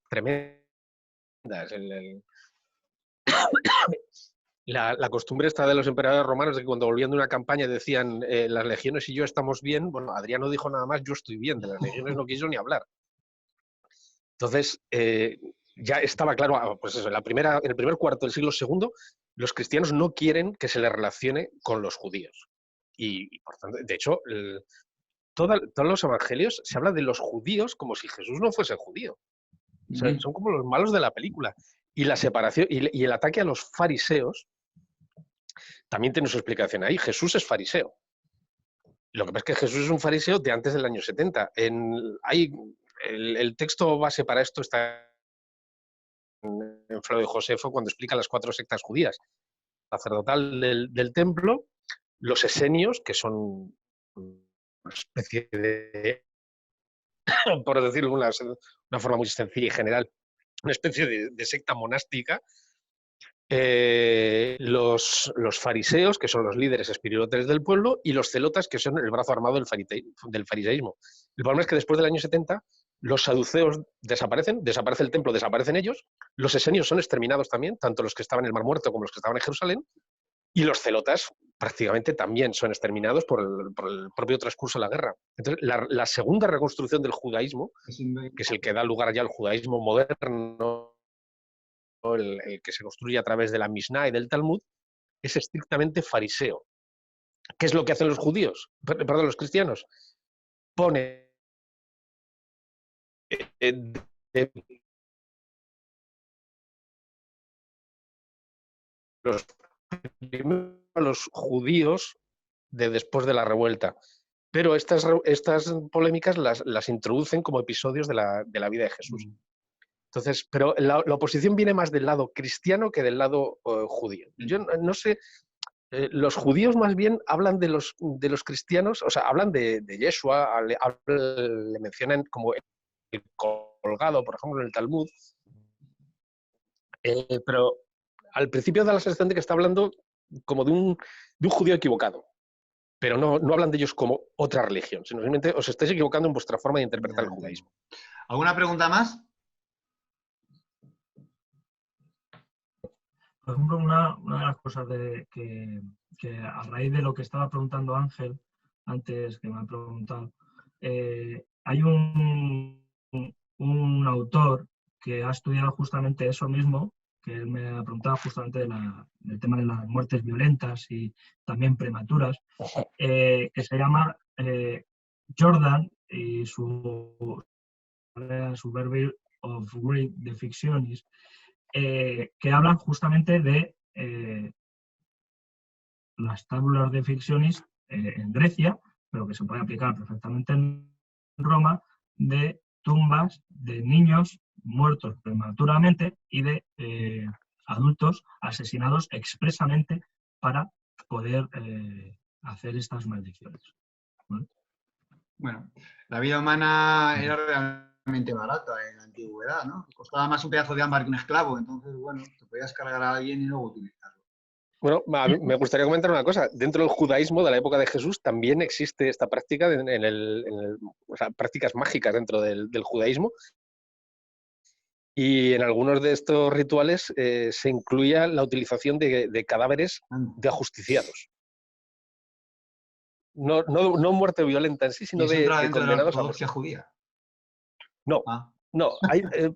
tremenda. La costumbre esta de los emperadores romanos de que cuando volvían de una campaña decían las legiones y yo estamos bien. Bueno, Adriano dijo nada más, yo estoy bien, de las legiones no quiso ni hablar. Entonces, ya estaba claro, pues eso, en el primer cuarto del siglo II, los cristianos no quieren que se les relacione con los judíos. Y por tanto, de hecho, todos los evangelios se habla de los judíos como si Jesús no fuese judío. O sea, son como los malos de la película. Y la separación y el ataque a los fariseos también tiene su explicación ahí. Jesús es fariseo. Lo que pasa es que Jesús es un fariseo de antes del año 70. El texto base para esto está en Flavio Josefo cuando explica las 4 sectas judías. Sacerdotal del templo, los esenios, que son una especie de, por decirlo de una forma muy sencilla y general, una especie de secta monástica. Los fariseos, que son los líderes espirituales del pueblo, y los celotas, que son el brazo armado del fariseísmo. El problema es que después del año 70 los saduceos desapaece el templo, desaparecen ellos, los esenios son exterminados también, tanto los que estaban en el Mar Muerto como los que estaban en Jerusalén, y los celotas prácticamente también son exterminados por el propio transcurso de la guerra. Entonces, la segunda reconstrucción del judaísmo, que es el que da lugar ya al judaísmo moderno, el que se construye a través de la Mishnah y del Talmud, es estrictamente fariseo. ¿Qué es lo que hacen los judíos? Perdón, los cristianos. Pone los judíos de después de la revuelta. Pero estas polémicas las introducen como episodios de la vida de Jesús. Entonces, pero la oposición viene más del lado cristiano que del lado judío. Yo no sé, los judíos más bien hablan de los cristianos, o sea, hablan de Yeshua, le mencionan como el colgado, por ejemplo, en el Talmud, Pero al principio da la sensación de que está hablando como de un judío equivocado. Pero no hablan de ellos como otra religión, sino simplemente os estáis equivocando en vuestra forma de interpretar el judaísmo. ¿Alguna pregunta más? Por ejemplo, una de las cosas que a raíz de lo que estaba preguntando Ángel, antes que me ha preguntado, hay un autor que ha estudiado justamente eso mismo, que él me ha preguntado justamente del tema de las muertes violentas y también prematuras, que se llama Jordan y su Survival of Great the Fictionist, que hablan justamente de las tábulas de Fictionis en Grecia, pero que se puede aplicar perfectamente en Roma, de tumbas de niños muertos prematuramente y de adultos asesinados expresamente para poder hacer estas maldiciones. ¿Vale? Bueno, la vida humana era realmente barata en la antigüedad, ¿no? Costaba más un pedazo de ámbar que un esclavo, entonces, bueno, te podías cargar a alguien y luego utilizarlo. Bueno, a mí me gustaría comentar una cosa. Dentro del judaísmo de la época de Jesús también existe esta práctica, o sea, prácticas mágicas dentro del judaísmo. Y en algunos de estos rituales se incluía la utilización de cadáveres de ajusticiados. No muerte violenta en sí, sino de condenados a muerte. Judía? No. No,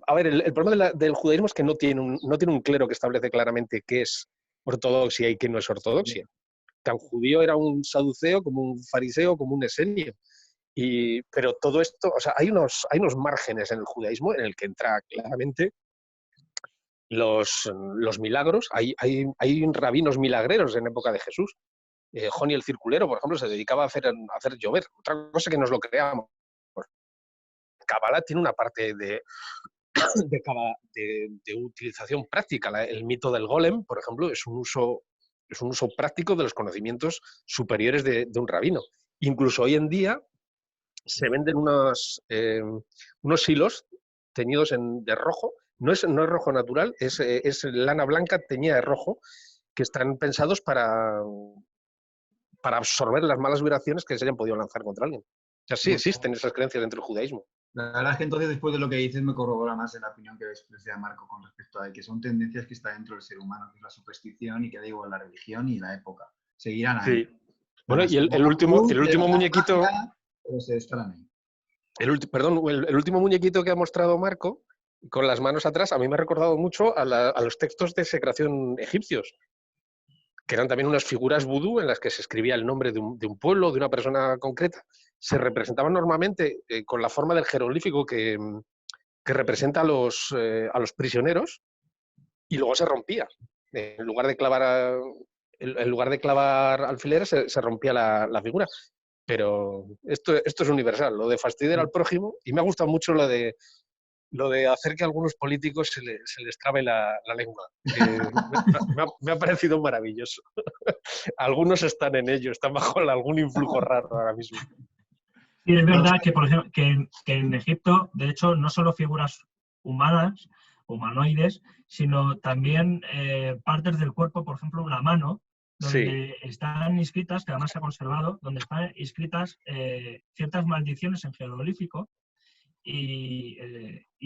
a ver, el problema del judaísmo es que no tiene un clero que establece claramente qué es ortodoxia y qué no es ortodoxia. Tan judío era un saduceo, como un fariseo, como un esenio. Pero todo esto, o sea, hay unos márgenes en el judaísmo en el que entra claramente los milagros. Hay rabinos milagreros en época de Jesús. Joni el circulero, por ejemplo, se dedicaba a hacer llover. Otra cosa que nos lo creamos. Kabbalah tiene una parte de utilización práctica. El mito del golem, por ejemplo, es un uso práctico de los conocimientos superiores de un rabino. Incluso hoy en día se venden unos hilos teñidos de rojo. No es rojo natural, es lana blanca teñida de rojo, que están pensados para absorber las malas vibraciones que se hayan podido lanzar contra alguien. O sea, sí existen esas creencias dentro del judaísmo. La verdad es que entonces, después de lo que dices, me corrobora más en la opinión que expresé Marco con respecto a que son tendencias que están dentro del ser humano, que es la superstición y que da igual la religión y la época. Seguirán ahí. Sí. Bueno, y el último muñequito... Pero se estarán ahí. El último muñequito que ha mostrado Marco, con las manos atrás, a mí me ha recordado mucho a los textos de secreción egipcios, que eran también unas figuras vudú en las que se escribía el nombre de un pueblo, de una persona concreta. Se representaban normalmente con la forma del jeroglífico que representa a los prisioneros, y luego se rompía. En lugar de clavar alfileres, se rompía la figura. Pero esto es universal, lo de fastidiar al prójimo, y me ha gustado mucho lo de hacer que a algunos políticos se les trabe la lengua. Me ha parecido maravilloso. Algunos están en ello, están bajo algún influjo raro ahora mismo. Y es verdad que, por ejemplo, que en Egipto, de hecho, no solo figuras humanas, humanoides, sino también partes del cuerpo, por ejemplo, una mano, donde están inscritas, que además se ha conservado, donde están inscritas ciertas maldiciones en jeroglífico, y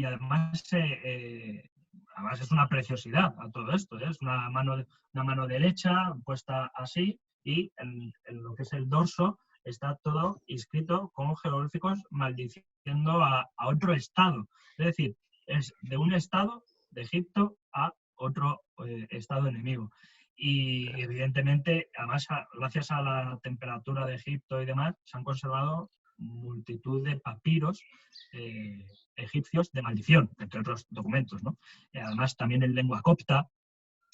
además es una preciosidad a todo esto, ¿eh? Es una mano derecha puesta así, y en lo que es el dorso está todo inscrito con jeroglíficos maldiciendo a otro estado. Es decir, es de un estado de Egipto a otro estado enemigo. Y evidentemente, además, gracias a la temperatura de Egipto y demás, se han conservado multitud de papiros egipcios de maldición, entre otros documentos, ¿no? Además, también en lengua copta,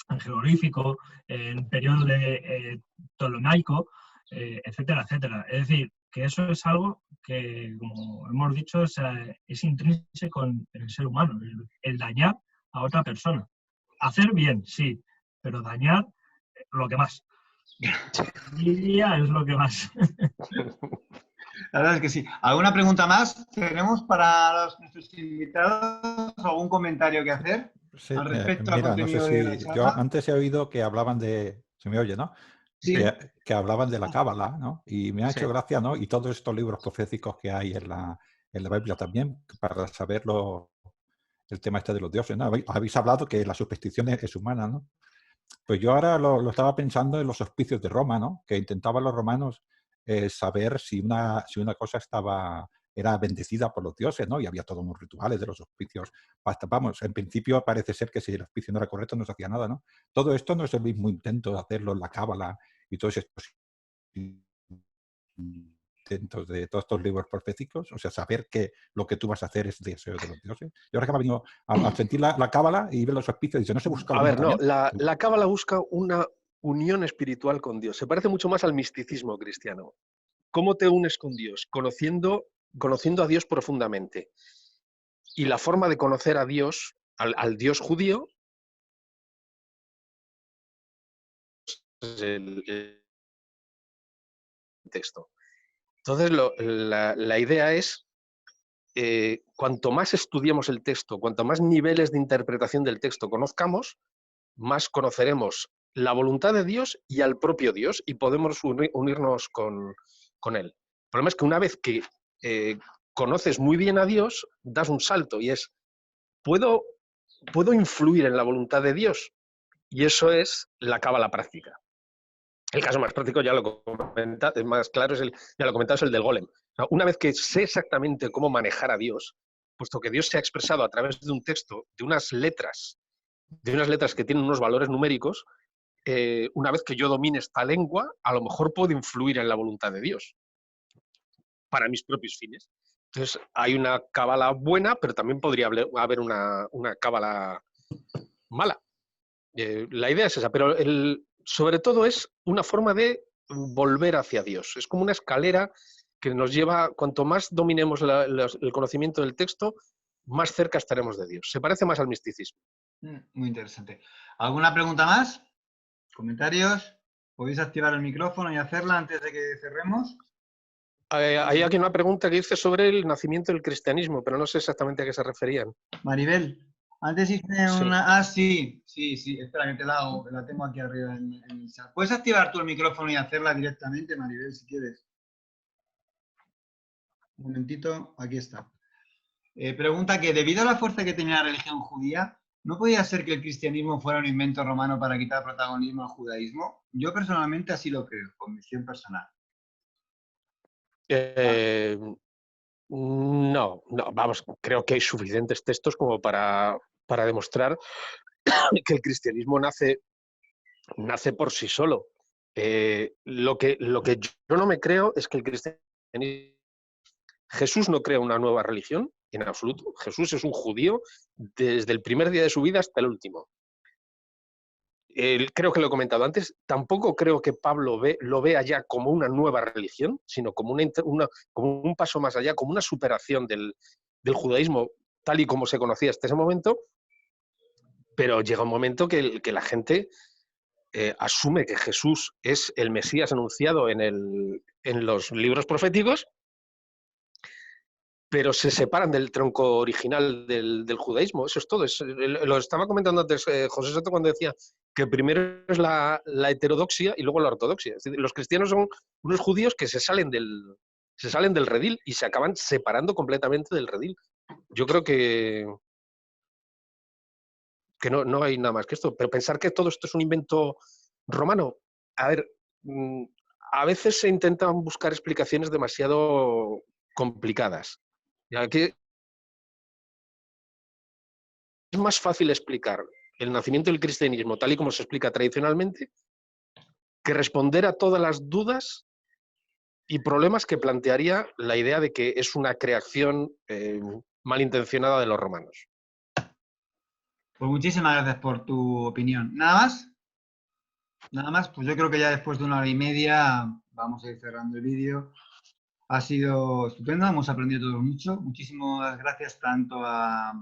en jeroglífico, en periodo de ptolomaico, etcétera, etcétera. Es decir, que eso es algo que, como hemos dicho, es intrínseco en el ser humano, el dañar a otra persona. Hacer bien, sí, pero dañar, lo que más. Lidia es lo que más. La verdad es que sí. ¿Alguna pregunta más tenemos para nuestros invitados? ¿Algún comentario que hacer? Sí, al respecto al mira, no sé contenido de la si... Yo charla. antes he oído que hablaban de... Se me oye, ¿no? Sí, Que hablaban de la Cábala, ¿no? Y me ha Sí. hecho gracia, ¿no? Y todos estos libros proféticos que hay en la Biblia también, para saberlo, el tema este de los dioses, ¿no? Habéis hablado que la superstición es humana, ¿no? Pues yo ahora lo estaba pensando en los hospicios de Roma, ¿no? Que intentaban los romanos saber si una cosa era bendecida por los dioses, ¿no? Y había todos unos rituales de los hospicios. Vamos, en principio parece ser que si el hospicio no era correcto no se hacía nada, ¿no? Todo esto no es el mismo intento de hacerlo en la Cábala y todos estos intentos de todos estos libros proféticos, o sea, saber que lo que tú vas a hacer es deseo de los dioses. Y ahora que me ha venido al sentir la Cábala y ver los hospicios, dice, ¿no se busca A lo ver, mismo no, también? la Cábala busca una unión espiritual con Dios. Se parece mucho más al misticismo cristiano. ¿Cómo te unes con Dios? Conociendo a Dios profundamente. Y la forma de conocer a Dios, al Dios judío, es el texto. Entonces, la idea es, cuanto más estudiemos el texto, cuanto más niveles de interpretación del texto conozcamos, más conoceremos la voluntad de Dios y al propio Dios y podemos unirnos con Él. El problema es que una vez que conoces muy bien a Dios, das un salto y es, ¿puedo influir en la voluntad de Dios? Y eso es la cábala práctica. El caso más práctico, ya lo comenta, es más claro, ya lo he comentado, es el del golem. Una vez que sé exactamente cómo manejar a Dios, puesto que Dios se ha expresado a través de un texto, de unas letras que tienen unos valores numéricos, una vez que yo domine esta lengua, a lo mejor puedo influir en la voluntad de Dios para mis propios fines. Entonces, hay una cábala buena, pero también podría haber una cábala mala. La idea es esa, pero sobre todo es una forma de volver hacia Dios. Es como una escalera que nos lleva, cuanto más dominemos el conocimiento del texto, más cerca estaremos de Dios. Se parece más al misticismo. muy interesante. ¿Alguna pregunta más? ¿Comentarios? ¿Podéis activar el micrófono y hacerla antes de que cerremos? Hay aquí una pregunta que dice sobre el nacimiento del cristianismo, pero no sé exactamente a qué se referían. Maribel, antes hice una... Ah, sí. Espera, que la tengo aquí arriba en el chat. ¿Puedes activar tú el micrófono y hacerla directamente, Maribel, si quieres? Un momentito, aquí está. Pregunta que, debido a la fuerza que tenía la religión judía, ¿no podía ser que el cristianismo fuera un invento romano para quitar protagonismo al judaísmo? Yo personalmente así lo creo, convicción personal. No, vamos, creo que hay suficientes textos como para demostrar que el cristianismo nace por sí solo. Lo que yo no me creo es que el cristianismo... Jesús no crea una nueva religión, en absoluto. Jesús es un judío desde el primer día de su vida hasta el último. Creo que lo he comentado antes, tampoco creo que Pablo lo vea ya como una nueva religión, sino como, como un paso más allá, como una superación del judaísmo tal y como se conocía hasta ese momento, pero llega un momento que la gente asume que Jesús es el Mesías anunciado en los libros proféticos, pero se separan del tronco original del judaísmo. Eso es todo. Lo estaba comentando antes José Soto cuando decía que primero es la heterodoxia y luego la ortodoxia. Es decir, los cristianos son unos judíos que se salen del redil y se acaban separando completamente del redil. Yo creo que no hay nada más que esto. Pero pensar que todo esto es un invento romano, a ver, a veces se intentan buscar explicaciones demasiado complicadas. Y aquí es más fácil explicar el nacimiento del cristianismo tal y como se explica tradicionalmente que responder a todas las dudas y problemas que plantearía la idea de que es una creación malintencionada de los romanos. Pues muchísimas gracias por tu opinión. ¿Nada más? Nada más, pues yo creo que ya después de 1 hora y media vamos a ir cerrando el vídeo. Ha sido estupendo, hemos aprendido todos mucho. Muchísimas gracias tanto a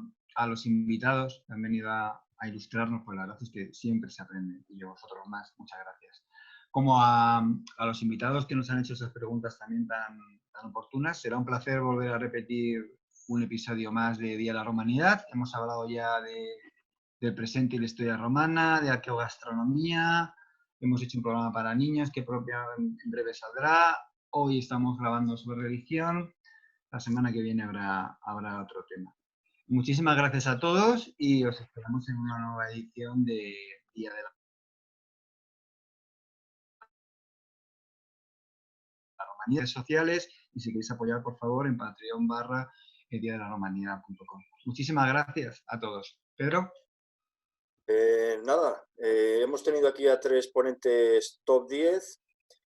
los invitados que han venido a ilustrarnos, pues la verdad es que siempre se aprende, y yo vosotros más, muchas gracias. Como a los invitados que nos han hecho esas preguntas también tan oportunas. Será un placer volver a repetir un episodio más de Día de la Romanidad. Hemos hablado ya de del presente y la historia romana, de arqueogastronomía. Hemos hecho un programa para niños que en breve saldrá. Hoy estamos grabando sobre religión. La semana que viene habrá otro tema. Muchísimas gracias a todos y os esperamos en una nueva edición de Día de la Romanidad sociales, y si queréis apoyar, por favor, en patreon.diadelaromanidad.com. Muchísimas gracias a todos. Pedro. Nada, hemos tenido aquí a 3 ponentes top 10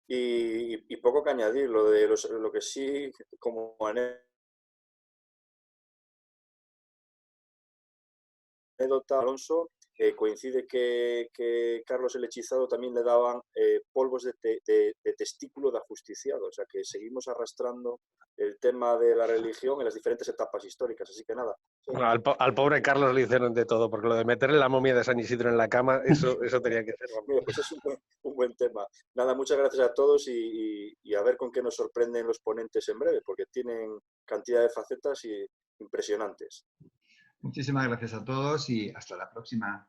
y poco que añadir. Lo que sí, como anécdota, Alonso, coincide que Carlos el Hechizado también le daban polvos de testículo de ajusticiado, o sea que seguimos arrastrando el tema de la religión en las diferentes etapas históricas, así que nada. Bueno, al pobre Carlos le hicieron de todo, porque lo de meterle la momia de San Isidro en la cama, eso tenía que ser. Pues es un buen tema. Nada, muchas gracias a todos y a ver con qué nos sorprenden los ponentes en breve, porque tienen cantidad de facetas impresionantes. Muchísimas gracias a todos y hasta la próxima.